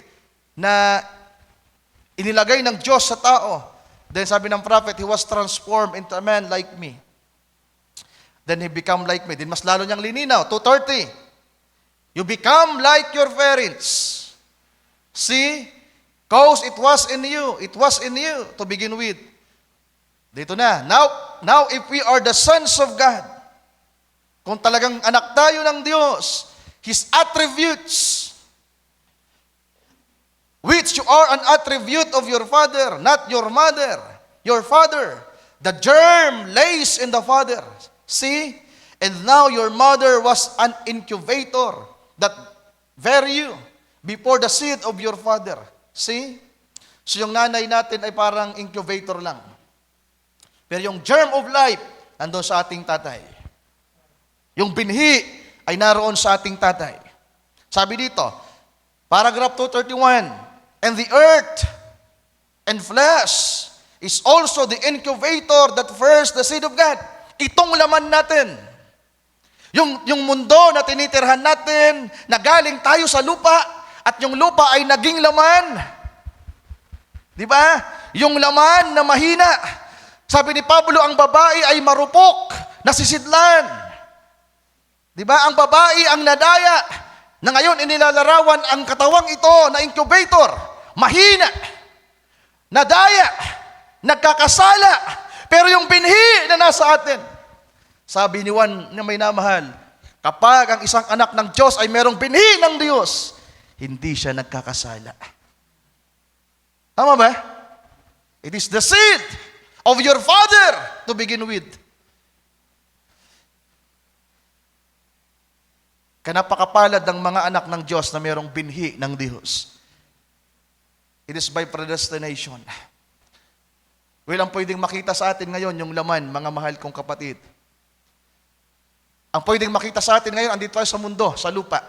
na Inilagay ng Diyos sa tao. Then sabi ng prophet, he was transformed into a man like me. Then he become like me. Then mas lalo niyang lininaw. 2:30. You become like your parents. See? Cause it was in you. It was in you to begin with. Dito na. Now if we are the sons of God, kung talagang anak tayo ng Diyos, His attributes, which you are an attribute of your father, not your mother. Your father. The germ lays in the father. See? And now your mother was an incubator that bare you before the seed of your father. See? So yung nanay natin ay parang incubator lang. Pero yung germ of life, nandun sa ating tatay. Yung binhi ay naroon sa ating tatay. Sabi dito, paragraph 231, and the earth and flesh is also the incubator that first the seed of God. Itong laman natin. Yung mundo na tinitirhan natin, na galing tayo sa lupa, at yung lupa ay naging laman. Di ba? Yung laman na mahina. Sabi ni Pablo, ang babae ay marupok, nasisidlan. Di ba? Ang babae ang nadaya, na ngayon inilalarawan ang katawang ito na incubator, mahina, nadaya, nagkakasala, pero yung binhi na nasa atin, sabi ni Juan na may namahal, kapag ang isang anak ng Diyos ay merong binhi ng Diyos, hindi siya nagkakasala. Tama ba? It is the seed of your father to begin with. Kanapakapalad ng mga anak ng Diyos na mayroong binhi ng Diyos. It is by predestination. Well, ang pwedeng makita sa atin ngayon, yung laman, mga mahal kong kapatid. Ang pwedeng makita sa atin ngayon, andito tayo sa mundo, sa lupa.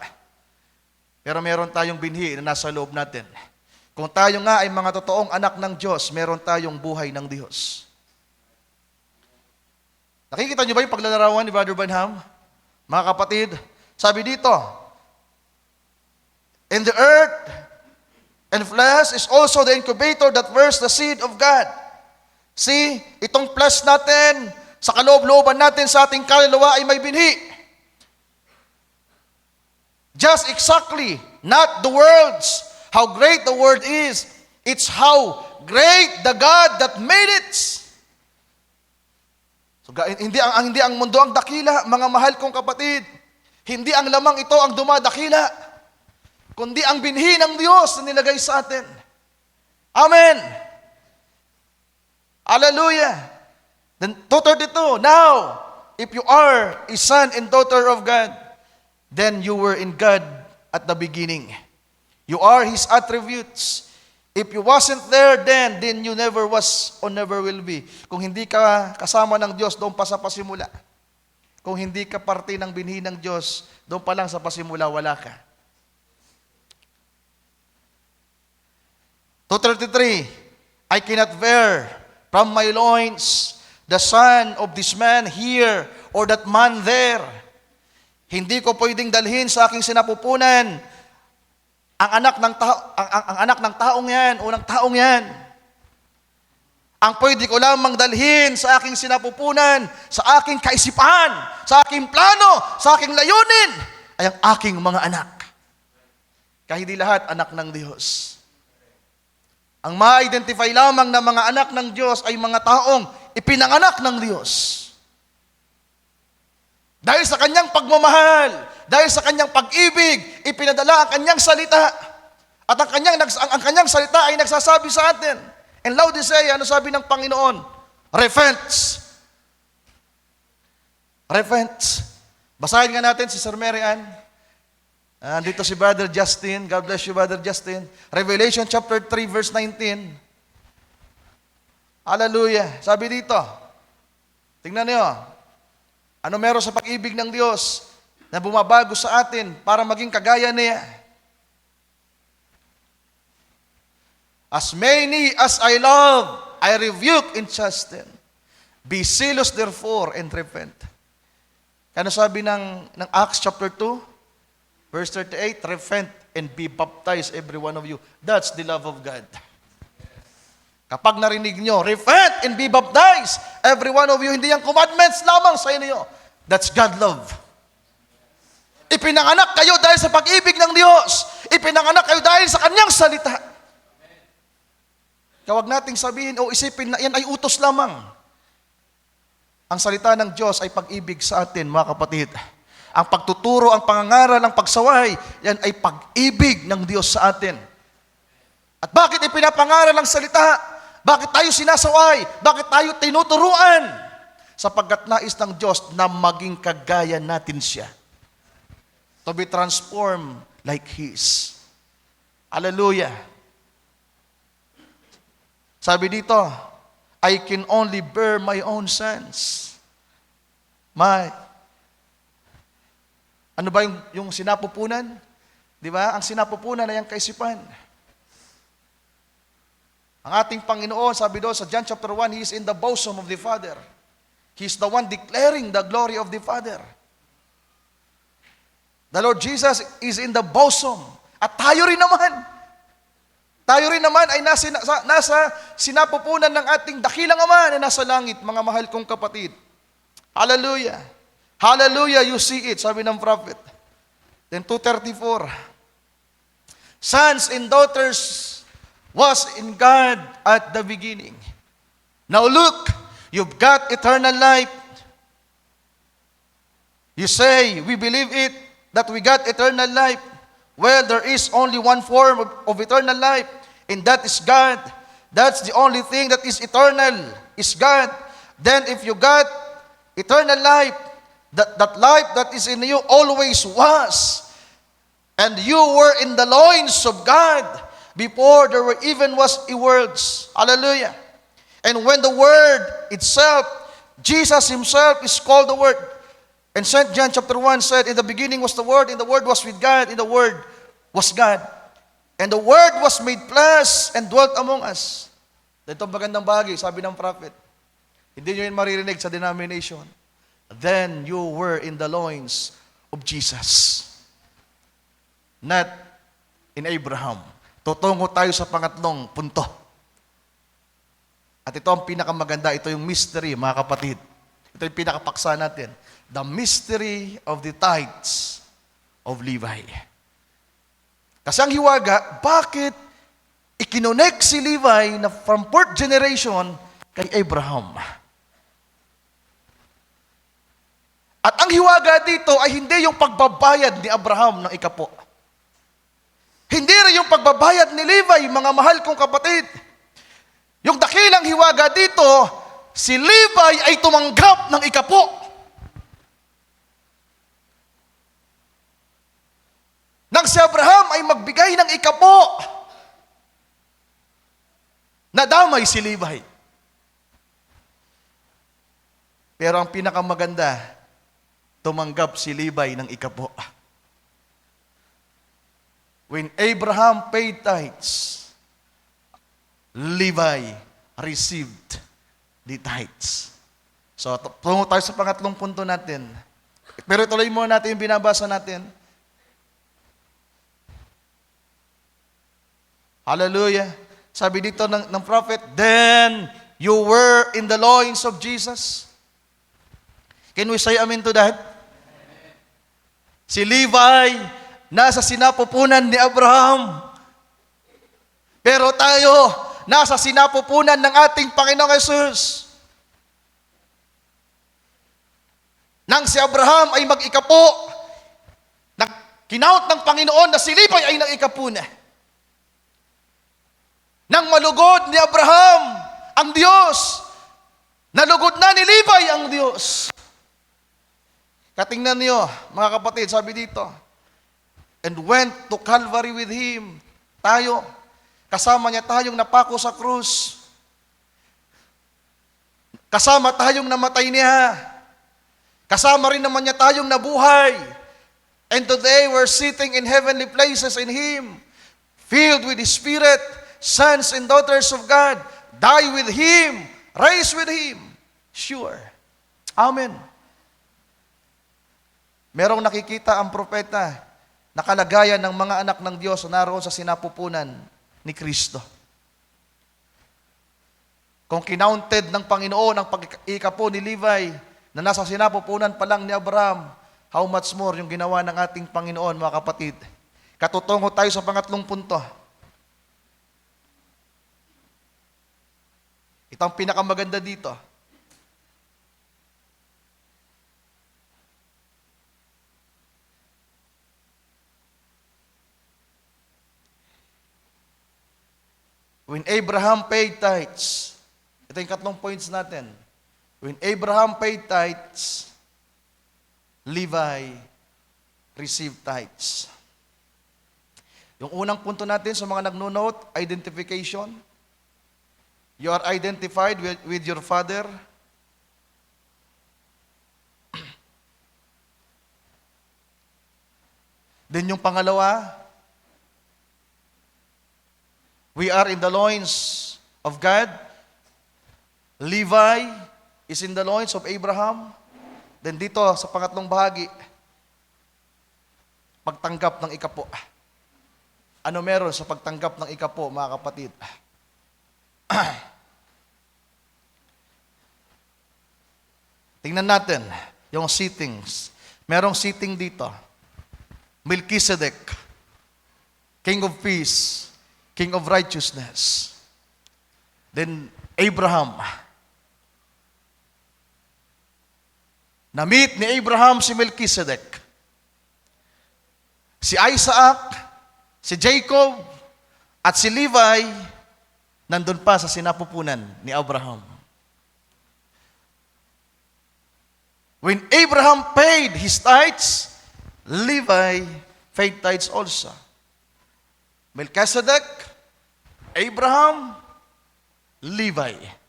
Pero meron tayong binhi na nasa loob natin. Kung tayo nga ay mga totoong anak ng Diyos, meron tayong buhay ng Diyos. Nakikita niyo ba yung paglalarawan ni Brother Branham? Mga kapatid, sabi dito, and the earth and flesh is also the incubator that bears the seed of God. See, itong flesh natin, sa kaloob-looban natin sa ating kaluluwa ay may binhi. Just exactly, not the words, how great the word is. It's how great the God that made it. So, hindi ang mundo ang dakila, mga mahal kong kapatid. Hindi ang lamang ito ang dumadakila, kundi ang binhi ng Diyos na nilagay sa atin. Amen. Hallelujah. Then 2:32, now, if you are a son and daughter of God, then you were in God at the beginning. You are His attributes. If you wasn't there then you never was or never will be. Kung hindi ka kasama ng Diyos, doon pa sa pasimula. Kung hindi ka parte ng binhi ng Diyos, doon pa lang sa pasimula, wala ka. 2:33, I cannot bear from my loins the son of this man here or that man there. Hindi ko pwedeng dalhin sa aking sinapupunan ang anak ng taong yan, unang taong yan. Ang pwede ko lamang dalhin sa aking sinapupunan, sa aking kaisipan, sa aking plano, sa aking layunin, ay ang aking mga anak. Kahit hindi lahat anak ng Diyos. Ang ma-identify lamang na mga anak ng Diyos ay mga taong ipinanganak ng Diyos. Dahil sa kanyang pagmamahal, dahil sa kanyang pag-ibig, ipinadala ang kanyang salita. At ang kanyang salita ay nagsasabi sa atin. And Laodicea, ano sabi ng Panginoon? Repent. Repent. Basahin nga natin si Sir Mary Ann. Dito si Brother Justin. God bless you, Brother Justin. Revelation chapter 3, verse 19. Hallelujah. Sabi dito, tingnan niyo, ano meron sa pag-ibig ng Diyos na bumabago sa atin para maging kagaya niya. As many as I love, I rebuke and chasten. Be zealous therefore and repent. Ano sabi ng Acts chapter 2, verse 38, repent and be baptized every one of you. That's the love of God. Kapag narinig nyo, repent and be baptized. Every one of you, hindi yung commandments lamang sa inyo. That's God love. Ipinanganak kayo dahil sa pag-ibig ng Diyos. Ipinanganak kayo dahil sa Kanyang salita. Kawag nating sabihin o isipin na yan ay utos lamang. Ang salita ng Diyos ay pag-ibig sa atin, mga kapatid. Ang pagtuturo, ang pangangaral, ang pagsaway, yan ay pag-ibig ng Diyos sa atin. At bakit ipinapangaral ang salita? Bakit tayo sinasaway? Bakit tayo tinuturuan? Sapagkat nais ng Diyos na maging kagaya natin siya. To be transformed like His. Hallelujah. Sabi dito, I can only bear my own sins. Ano ba yung sinapupunan? Di ba? Ang sinapupunan ay ang kaisipan. Ang ating Panginoon, sabi doon sa John chapter 1, He is in the bosom of the Father. He is the one declaring the glory of the Father. The Lord Jesus is in the bosom. At tayo rin naman ay nasa sinapupunan ng ating dakilang Ama na nasa langit, mga mahal kong kapatid. Hallelujah. Hallelujah, you see it, sabi ng prophet. Then 2:34. Sons and daughters was in God at the beginning. Now look, you've got eternal life. You say, we believe it, that we got eternal life. Well, there is only one form of eternal life, and that is God. That's the only thing that is eternal, is God. Then if you got eternal life, that life that is in you always was, and you were in the loins of God before there were even was a worlds. Hallelujah. And when the Word itself, Jesus Himself is called the Word. And St. John chapter 1 said, in the beginning was the Word, and the Word was with God, and the Word was God. And the Word was made flesh and dwelt among us. Ito magandang bagay, sabi ng prophet. Hindi nyo yun maririnig sa denomination. Then you were in the loins of Jesus. Not in Abraham. Tutungo tayo sa pangatlong punto. At ito ang pinakamaganda, ito yung mystery, mga kapatid. Ito yung pinakapaksa natin. The mystery of the tithes of Levi. Kasi ang hiwaga, bakit ikinonect si Levi na from fourth generation kay Abraham? At ang hiwaga dito ay hindi yung pagbabayad ni Abraham ng ikapo. Hindi rin yung pagbabayad ni Levi, mga mahal kong kapatid. Yung dakilang hiwaga dito, si Levi ay tumanggap ng ikapo. Nang si Abraham ay magbigay ng ikapo, nadamay si Levi. Pero ang pinakamaganda, tumanggap si Levi ng ikapo. When Abraham paid tithes, Levi received the tithes. So, tungo tayo sa pangatlong punto natin. Pero tuloy muna natin yung binabasa natin. Hallelujah. Sabi dito ng prophet, then you were in the loins of Jesus. Can we say amen to that? Amen. Si Levi, nasa sinapupunan ni Abraham. Pero tayo, nasa sinapupunan ng ating Panginoong Jesus. Nang si Abraham ay mag-ikapo, kinount ng Panginoon na si Levi ay nag-ikapo na. Nang malugod ni Abraham ang Diyos, nalugod na ni Levi ang Diyos. Katingnan niyo, mga kapatid, sabi dito, and went to Calvary with Him. Tayo, kasama niya tayong napako sa krus. Kasama tayong namatay niya. Kasama rin naman niya tayong nabuhay. And today, we're sitting in heavenly places in Him, filled with His Spirit, sons and daughters of God, die with Him, rise with Him. Sure. Amen. Merong nakikita ang propeta na kalagayan ng mga anak ng Diyos na naroon sa sinapupunan ni Kristo. Kung kinounted ng Panginoon ang pag-ikapo ni Levi na nasa sinapupunan pa lang ni Abraham, how much more yung ginawa ng ating Panginoon, mga kapatid. Katutungo tayo sa pangatlong punto. Ito ang pinakamaganda dito. When Abraham paid tithes, ito yung katlong points natin. When Abraham paid tithes, Levi received tithes. Yung unang punto natin sa mga nagno-note, identification. You are identified with your father. Then yung pangalawa, we are in the loins of God. Levi is in the loins of Abraham. Then dito sa pangatlong bahagi, pagtanggap ng ikapo. Ano meron sa pagtanggap ng ikapo, mga kapatid? Tingnan natin yung seatings. Merong seating dito. Melchizedek, King of Peace, King of Righteousness. Then Abraham. Na-meet ni Abraham si Melchizedek. Si Isaac, si Jacob, at si Levi, nandun pa sa sinapupunan ni Abraham. When Abraham paid his tithes, Levi paid tithes also. Melchizedek, Abraham, Levi.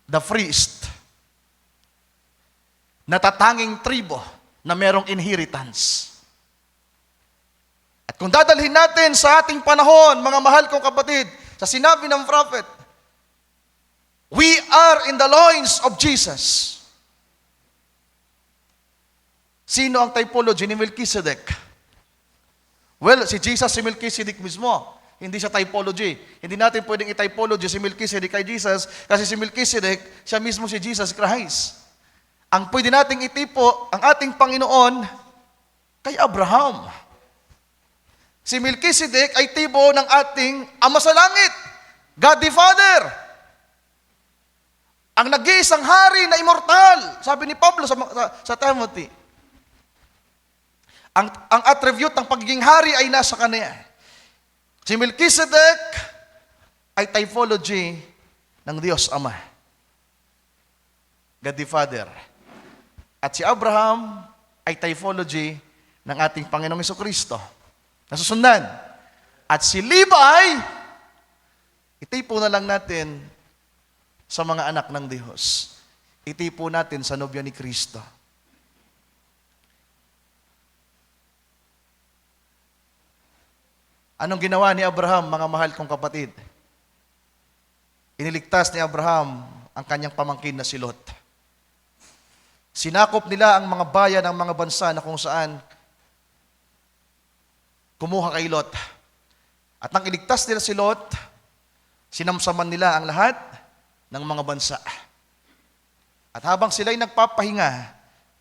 The priest, natatanging tribo na merong inheritance. At kung dadalhin natin sa ating panahon, mga mahal kong kapatid, sa sinabi ng prophet, we are in the loins of Jesus. Sino ang typology ni Melchizedek? Well, si Jesus si Melchizedek mismo. Hindi siya typology. Hindi natin pwedeng i-typology si Melchizedek kay Jesus kasi si Melchizedek, siya mismo si Jesus Christ. Ang pwede nating itipo, ang ating Panginoon, kay Abraham. Si Melchizedek ay tibo ng ating Ama sa Langit, God the Father. Ang nag-iisang hari na immortal, sabi ni Pablo sa Timothy. Ang attribute ng pagiging hari ay nasa kanya. Si Melchizedek ay typology ng Diyos Ama, God the Father. At si Abraham ay typology ng ating Panginoong Jesucristo. Nasusundan. At si Levi, itipo na lang natin sa mga anak ng Diyos. Itipo natin sa nobya ni Kristo. Anong ginawa ni Abraham, mga mahal kong kapatid? Iniligtas ni Abraham ang kanyang pamangkin na si Lot. Sinakop nila ang mga bayan ng mga bansa na kung saan kumuha kay Lot. At nang iligtas nila si Lot, sinamsaman nila ang lahat ng mga bansa. At habang sila'y nagpapahinga,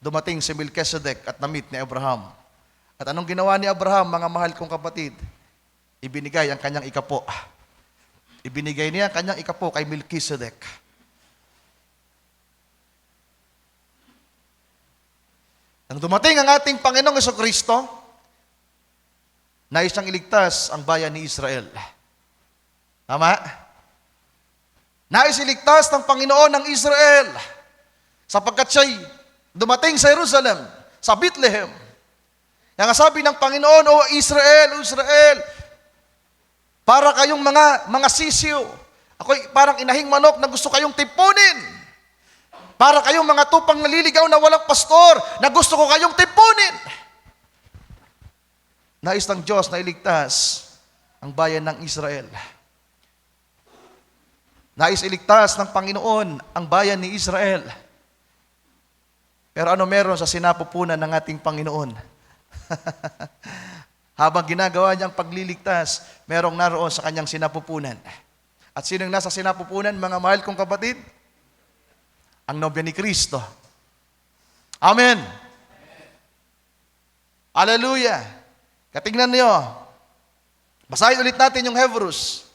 dumating si Melchizedek at na-meet ni Abraham. At anong ginawa ni Abraham, mga mahal kong kapatid? Ibinigay ang kanyang ikapo. Ibinigay niya ang kanyang ikapo kay Melchizedek. Nang dumating ang ating Panginoong Jesucristo, nais siyang iligtas ang bayan ni Israel. Tama? Nais iligtas ng Panginoon ng Israel sapagkat siya'y dumating sa Jerusalem, sa Bethlehem. Kaya nga sabi ng Panginoon, O Israel, O Israel, para kayong mga sisiw. Ako'y parang inahing manok na gusto kayong tipunin. Para kayong mga tupang naliligaw na walang pastor na gusto ko kayong tipunin. Nais ng Diyos na iligtas ang bayan ng Israel. Nais iligtas ng Panginoon ang bayan ni Israel. Pero ano meron sa sinapupunan ng ating Panginoon? Habang ginagawa niya ang pagliligtas, merong naroon sa kanyang sinapupunan. At sino yung nasa sinapupunan, mga mahal kong kapatid? Ang nobya ni Kristo. Amen. Hallelujah. Katingnan niyo. Basahin ulit natin yung Hebrews.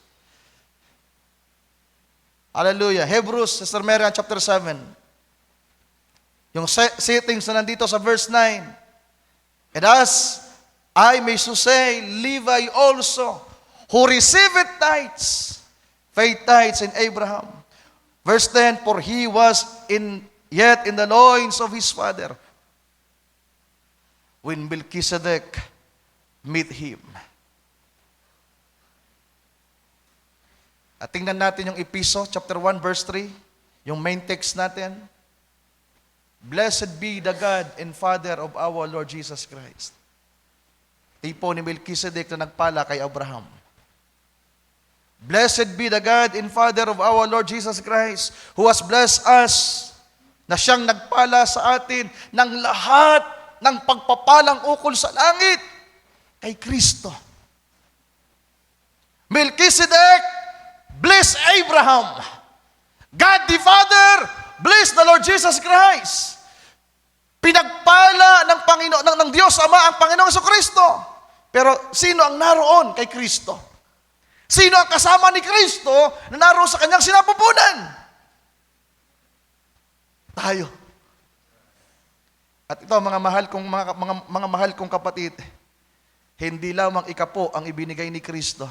Hallelujah. Hebrews, Sister Mary, chapter 7. Yung settings na nandito sa verse 9. And as I may so say, Levi also, who received tithes, faith tithes in Abraham. Verse 10, for he was yet in the loins of his father when Melchizedek met him. At tingnan natin yung Episo, chapter 1, verse 3, yung main text natin. Blessed be the God and Father of our Lord Jesus Christ. Tipo ni Melchizedek na nagpala kay Abraham. Blessed be the God and Father of our Lord Jesus Christ, who has blessed us, na siyang nagpala sa atin ng lahat ng pagpapalang ukol sa langit kay Kristo. Melchizedek, bless Abraham. God the Father, bless the Lord Jesus Christ. Pinagpala ng Panginoon, ng Diyos Ama ang Panginoong Jesucristo. Pero sino ang naroon kay Kristo? Sino ang kasama ni Kristo na naroon sa kanyang sinapupunan? Tayo. At ito, mga mahal kong kapatid, hindi lamang ikapo ang ibinigay ni Kristo.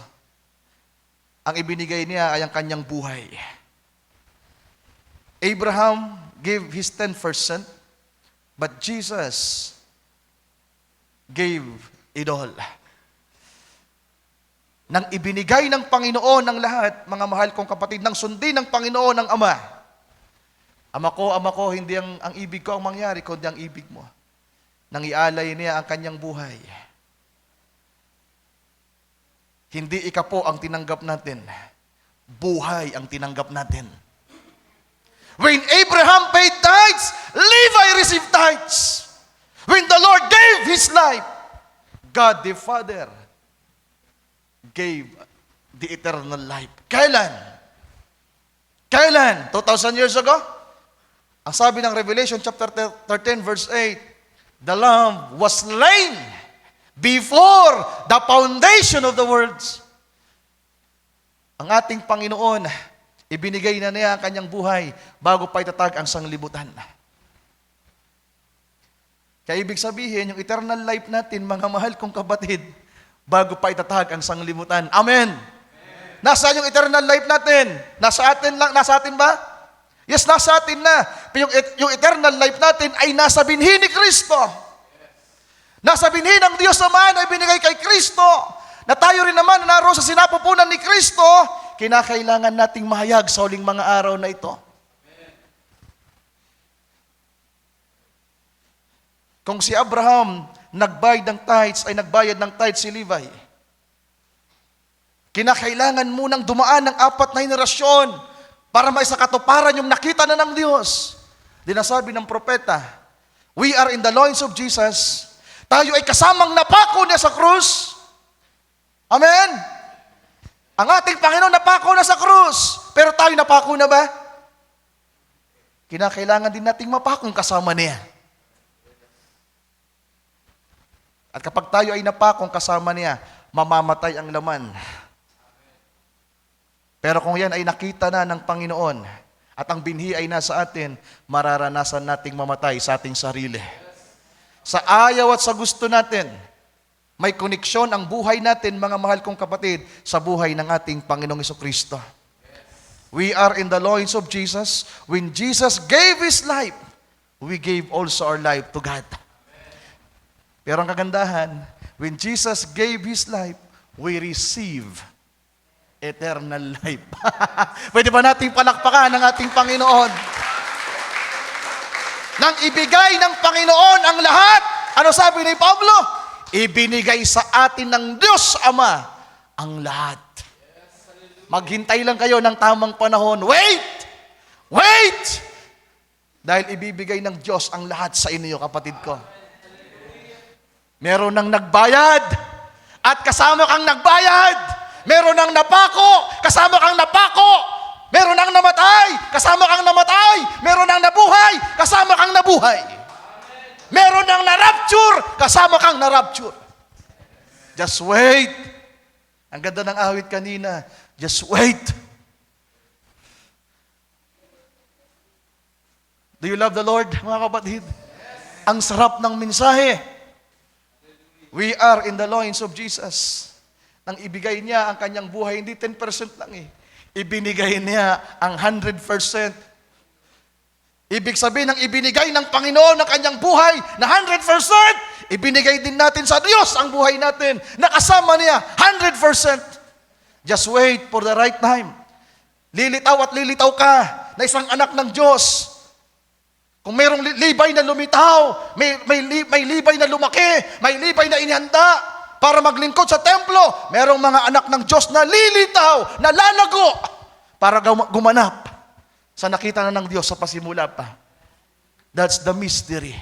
Ang ibinigay niya ay ang kanyang buhay. Abraham gave his 10%, but Jesus gave it all. Nang ibinigay ng Panginoon ng lahat, mga mahal kong kapatid, nang sundin ng Panginoon ng Ama. Ama ko, hindi ang ibig ko ang mangyari, kundi ang ibig mo. Nang ialay niya ang kanyang buhay. Hindi ikapo ang tinanggap natin. Buhay ang tinanggap natin. When Abraham paid tithes, Levi received tithes. When the Lord gave His life, God the Father gave the eternal life. Kailan? 2,000 years ago? Ang sabi ng Revelation chapter 13 verse 8, the Lamb was slain before the foundation of the worlds. Ang ating Panginoon, ibinigay na niya ang kanyang buhay bago pa itatag ang sanglibutan. Kaya ibig sabihin, yung eternal life natin, mga mahal kong kapatid, bago pa itatag ang sanglibutan. Amen. Nasaan yung eternal life natin? Nasa atin lang? Nasa atin ba? Yes, nasa atin na. Yung eternal life natin ay nasa binhi ni Kristo. Nasa binhi ng Diyos naman ay binigay kay Kristo. Na tayo rin naman na naroon sa sinapupunan ni Kristo, kinakailangan nating mahayag sa huling mga araw na ito. Kung si Abraham nagbayad ng tithes, ay nagbayad ng tithes si Levi. Kinakailangan munang dumaan ng 4 na henerasyon para maisakatuparan yung nakita na ng Diyos. Dinasabi ng propeta, we are in the loins of Jesus. Tayo ay kasamang napako niya sa krus. Amen? Ang ating Panginoon napako na sa krus. Pero tayo napako na ba? Kinakailangan din nating mapakong kasama niya. At kapag tayo ay napakong kasama niya, mamamatay ang laman. Pero kung yan ay nakita na ng Panginoon at ang binhi ay nasa atin, mararanasan nating mamatay sa ating sarili. Sa ayaw at sa gusto natin, may koneksyon ang buhay natin, mga mahal kong kapatid, sa buhay ng ating Panginoong Jesucristo. We are in the loins of Jesus. When Jesus gave His life, we gave also our life to God. Pero ang kagandahan, when Jesus gave His life, we receive eternal life. Pwede ba nating palakpakan ng ating Panginoon? Nang ibigay ng Panginoon ang lahat, ano sabi ni Pablo? Ibinigay sa atin ng Diyos Ama ang lahat. Maghintay lang kayo ng tamang panahon. Wait! Wait! Dahil ibibigay ng Diyos ang lahat sa inyo, kapatid ko. Meron nang nagbayad. At kasama kang nagbayad. Meron ng napako, kasama kang napako. Meron ng namatay, kasama kang namatay. Meron ng nabuhay, kasama kang nabuhay. Meron ng na-rapture, kasama kang na-rapture. Just wait. Ang ganda ng awit kanina. Just wait. Do you love the Lord, mga kapatid? Ang sarap ng mensahe. We are in the loins of Jesus. Nang ibigay niya ang kanyang buhay, hindi 10% lang eh. Ibinigay niya ang 100%. Ibig sabihin, ng ibinigay ng Panginoon ng kanyang buhay na 100%, ibinigay din natin sa Diyos ang buhay natin. Nakasama niya, 100%. Just wait for the right time. Lilitaw at lilitaw ka na isang anak ng Diyos. Kung mayroong libay na lumitaw, may libay na lumaki, may libay na inihanda para maglingkod sa templo, mayroong mga anak ng Diyos na lilitaw, na lalago para gumanap sa nakita na ng Diyos sa pasimula pa. That's the mystery.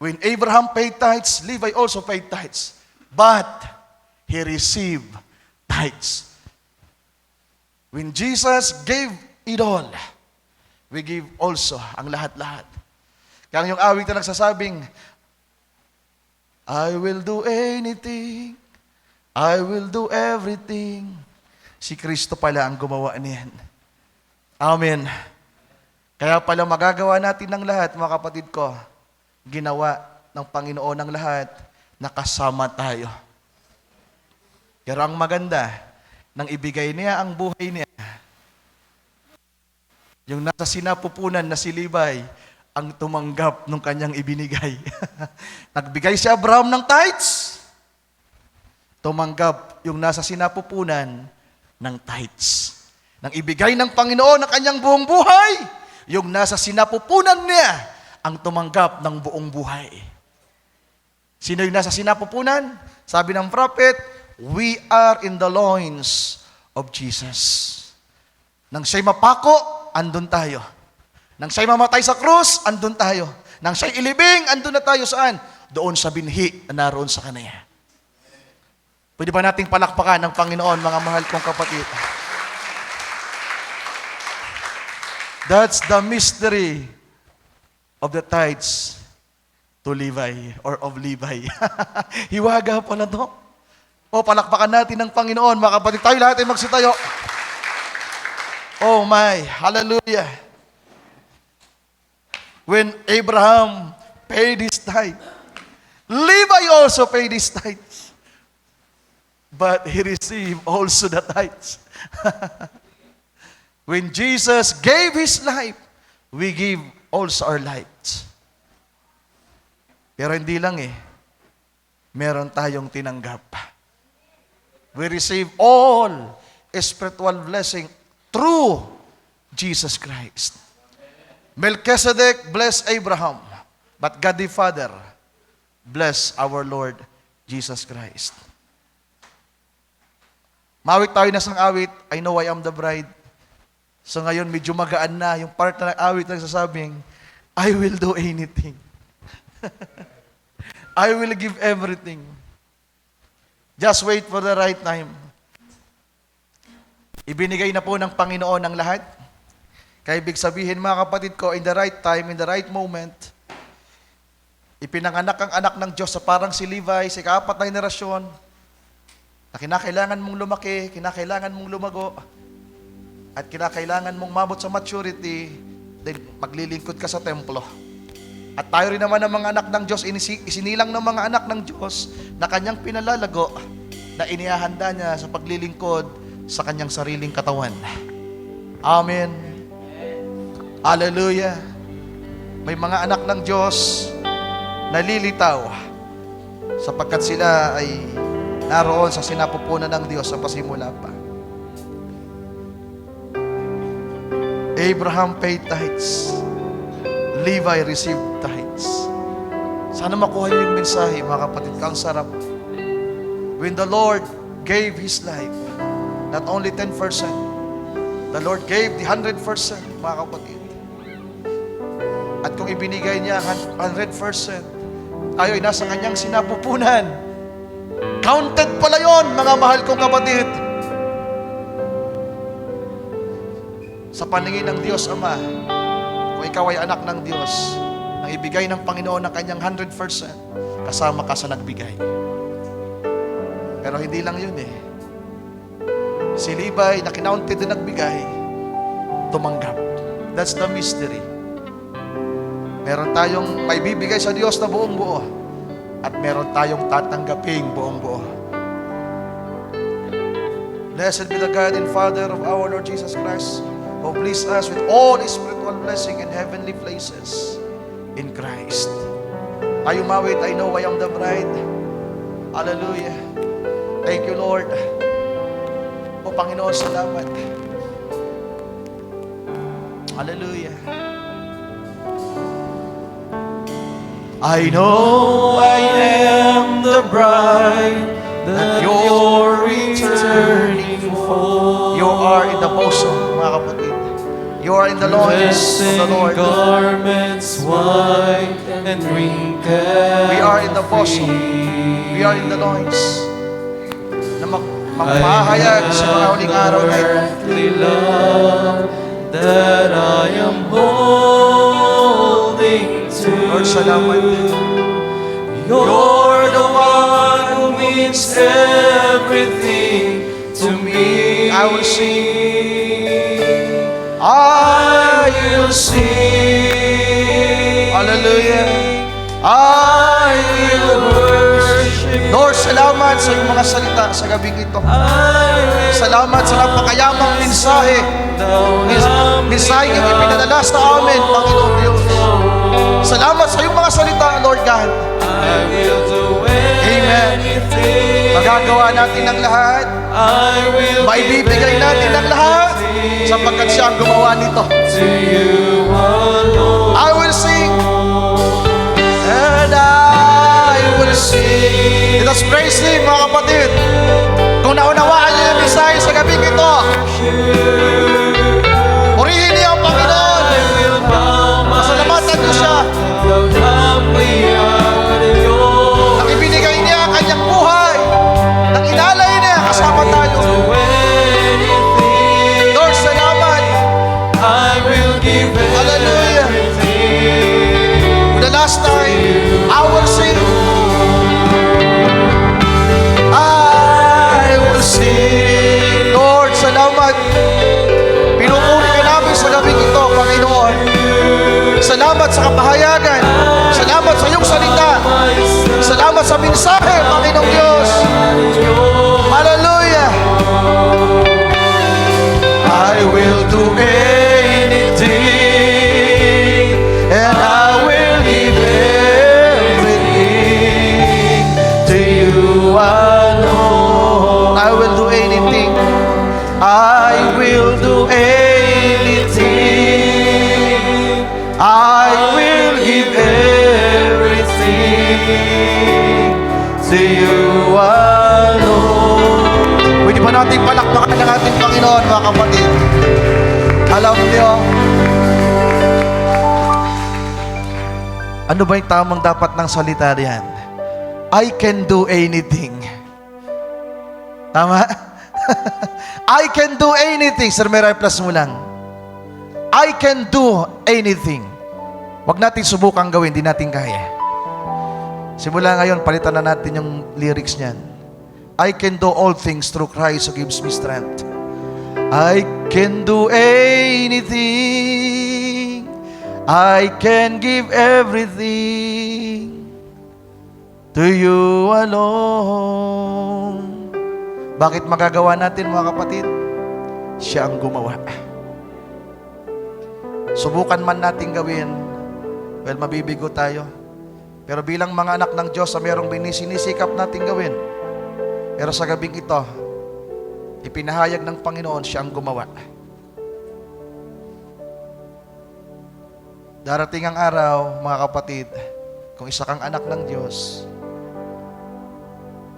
When Abraham paid tithes, Levi also paid tithes. But he received tithes. When Jesus gave it all, we give also ang lahat-lahat. Kaya yung awit na nagsasabing, I will do anything, I will do everything. Si Kristo pala ang gumawa niyan. Amen. Kaya pala magagawa natin ng lahat, mga kapatid ko, ginawa ng Panginoon ng lahat, nakasama tayo. Pero ang maganda, nang ibigay niya ang buhay niya, yung nasa sinapupunan na si Levi, ang tumanggap ng kanyang ibinigay. Nagbigay si Abraham ng tithes, tumanggap yung nasa sinapupunan ng tithes. Nang ibigay ng Panginoon ang kanyang buong buhay, yung nasa sinapupunan niya, ang tumanggap ng buong buhay. Sino yung nasa sinapupunan? Sabi ng prophet, we are in the loins of Jesus. Nang siya'y mapako, andun tayo. Nang siya'y mamatay sa krus, andun tayo. Nang siya'y ilibing, andun na tayo saan? Doon sa binhi na naroon sa Kanya. Pwede ba nating palakpakan ng Panginoon, mga mahal kong kapatid? That's the mystery of the tithes to Levi or of Levi. Hiwaga pala to. O, palakpakan natin ng Panginoon, mga kapatid. Tayo lahat ay magsitayo. Oh my, hallelujah. When Abraham paid his tithe, Levi also paid his tithes. But he received also the tithes. When Jesus gave his life, we give also our lives. Pero hindi lang meron tayong tinanggap. We receive all spiritual blessing through Jesus Christ. Melchizedek blessed Abraham, but God the Father bless our Lord Jesus Christ. Mawit tayo na sang awit, I know I am the bride. So ngayon, medyo magaan na yung part na ng awit na nagsasabing, I will do anything. I will give everything. Just wait for the right time. Ibinigay na po ng Panginoon ang lahat. Kaya ibig sabihin, mga kapatid ko, in the right time, in the right moment, ipinanganak ang anak ng Diyos sa parang si Levi, sa ika-4 na henerasyon, na kinakailangan mong lumaki, kinakailangan mong lumago, at kinakailangan mong mabot sa maturity, then maglilingkod ka sa templo. At tayo rin naman ng mga anak ng Diyos, isinilang ng mga anak ng Diyos na kanyang pinalalago, na inihahanda niya sa paglilingkod sa kanyang sariling katawan. Amen. Hallelujah. May mga anak ng Diyos na lilitaw sapagkat sila ay naroon sa sinapupunan ng Diyos sa pasimula pa. Abraham paid tithes. Levi received tithes. Sana makuha niyo yung mensahe, mga kapatid. Ang sarap. When the Lord gave His life, not only 10%, the Lord gave the 100%, mga kapatid. At kung ibinigay niya 100%, tayo ay nasa kanyang sinapupunan. Counted pala yon, mga mahal kong kapatid. Sa paningin ng Diyos Ama, kung ikaw ay anak ng Diyos, ang ibigay ng Panginoon ng kanyang 100%, kasama ka sa nagbigay. Pero hindi lang yun eh. Si Levi, na kinounted na nagbigay, tumanggap. That's the mystery. Meron tayong may bibigay sa Diyos na buong buo, at meron tayong tatanggaping buong buo. Blessed be the God and Father of our Lord Jesus Christ, who bless us with all spiritual blessing in heavenly places in Christ. Tayo mawit, I know I am the bride. Hallelujah. Thank you, Lord. O Panginoon, salamat. Hallelujah. I know I am the bride that you're returning for. You are in the bosom, mga kapatid. You are in the loins of the Lord. Garments white and wrinkled. We are in the bosom. We are in the loins. Na magpahayag sa mga huling araw na ito. Love that I am holding to. Lord, salamat. You're the one who means everything to me. I will sing. I will sing. Hallelujah. I will worship. Lord, salamat sa iyong mga salita sa gabing ito. Salamat sa napakayamang mensahe. Mensahe yung ipinadala sa amin, Panginoon Diyos. Salamat sa iyong mga salita, Lord God. Amen. Magagawa natin ang lahat. Maibibigay natin ang lahat sapagkat siya ang gumawa nito. I will sing and I will sing. Let us praise Him, mga kapatid. Kung naunawaan niyo yung mensahe sa gabing ito, purihin niyo ang Panginoon. Pasalamatan niyo siya. Nang ibinigay niya ang kanyang buhay, nang inalay niya kasama tayo. Lord, salamat. Hallelujah. For the last time, I will sing. I will sing. Lord, salamat. Pinupuri ka namin sa gabing ito, Panginoon. Salamat sa kapahayagan. Salamat sa iyong salita. Salamat sa mensahe, Panginoong Diyos. Hallelujah. I will do anything and I will give everything to you alone. I will do anything. I will do anything. I will give everything to you alone. Pwede ba natin palakpakan ng ating Panginoon, mga kapatid? Alam niyo, ano ba yung tamang dapat ng salita riyan? I can do anything. Tama? I can do anything. Sir, may plus mo lang. I can do anything. Huwag natin subukang gawin, di natin kaya. Simula ngayon, palitan na natin yung lyrics niyan. I can do all things through Christ who gives me strength. I can do anything. I can give everything to you alone. Bakit magagawa natin, mga kapatid? Siya ang gumawa. Subukan man natin gawin, well, mabibigo tayo. Pero bilang mga anak ng Diyos, mayroong sinisisikap natin gawin. Pero sa gabing ito, ipinahayag ng Panginoon, siya ang gumawa. Darating ang araw, mga kapatid, kung isa kang anak ng Diyos,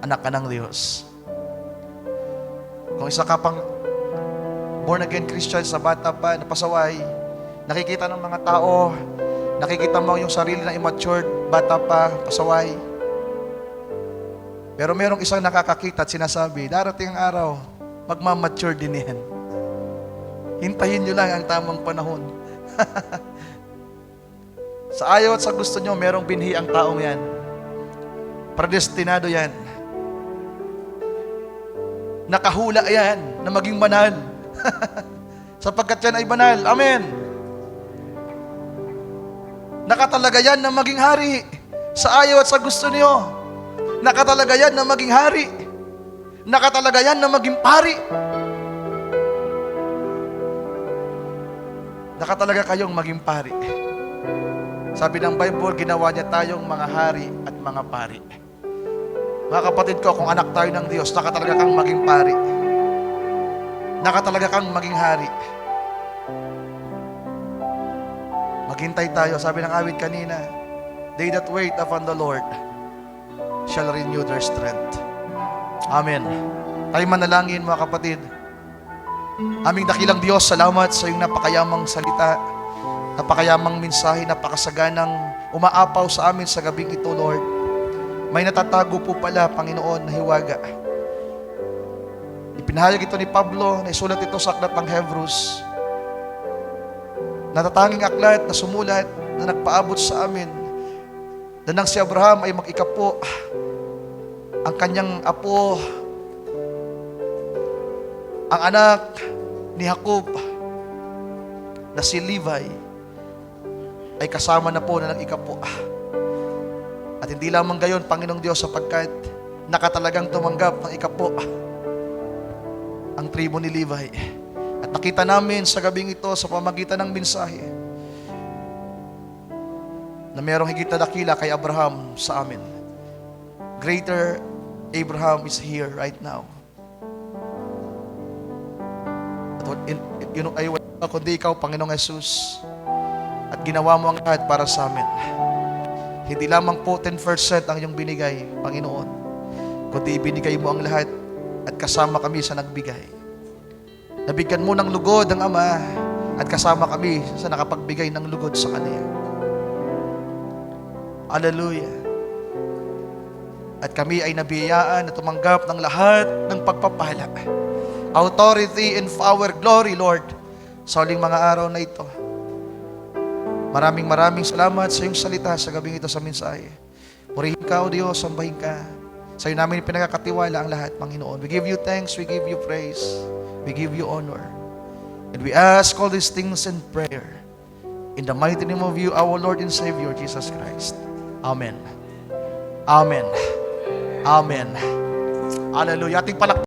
anak ka ng Diyos. Kung isa ka pang born again Christian sa bata pa, napasaway, nakikita ng mga tao, nakikita mo yung sarili na immature, bata pa, pasaway. Pero merong isang nakakakita at sinasabi, darating ang araw, magmamature din yan. Hintayin nyo lang ang tamang panahon. Sa ayaw at sa gusto nyo, merong binhi ang taong yan. Predestinado yan. Nakahula yan na maging banal. Sapagkat yan ay banal. Amen. Nakatalaga yan na maging hari. Sa ayaw at sa gusto niyo. Nakatalaga yan na maging hari. Nakatalaga yan na maging pari. Nakatalaga kayong maging pari. Sabi ng Bible, ginawa niya tayong mga hari at mga pari. Mga kapatid ko, kung anak tayo ng Diyos, nakatalaga kang maging pari. Nakatalaga kang maging hari. Maghintay tayo. Sabi ng awit kanina, they that wait upon the Lord shall renew their strength. Amen. Tayo manalangin, mga kapatid. Aming dakilang Diyos, salamat sa iyong napakayamang salita, napakayamang mensahe, napakasaganang umaapaw sa amin sa gabing ito, Lord. May natatago po pala, Panginoon, na hiwaga. Ipinahayag ito ni Pablo, na isulat ito sa aklat ng Hebrews. Natatanging aklat na sumulat, na nagpaabot sa amin, na nang si Abraham ay mag-ikapo, ang kanyang apo, ang anak ni Jacob, na si Levi, ay kasama na po na nag-ikapo. At hindi lamang gayon, Panginoong Diyos, sapagkat nakatalagang tumanggap ng ikapo ang tribo ni Levi. At nakita namin sa gabing ito sa pamagitan ng mensahe na merong higit na dakila kay Abraham sa amin. Greater Abraham is here right now. At ay wala kundi ikaw, Panginoong Jesus. At ginawa mo ang lahat para sa amin. Hindi lamang po 10% ang iyong binigay, Panginoon, kundi ibinigay mo ang lahat at kasama kami sa nagbigay. Nabigyan mo ng lugod ang Ama at kasama kami sa nakapagbigay ng lugod sa Kanya. Hallelujah. At kami ay nabiyayaan na tumanggap ng lahat ng pagpapala, authority and power, glory, Lord, sa huling mga araw na ito. Maraming salamat sa iyong salita sa gabing ito sa mensahe. Purihin ka, O Diyos, sambahin ka. Sa iyo namin pinagkakatiwala ang lahat, Panginoon. We give you thanks, we give you praise, we give you honor. And we ask all these things in prayer. In the mighty name of you, our Lord and Savior, Jesus Christ. Amen. Amen. Amen. Hallelujah. Ating palakpakan.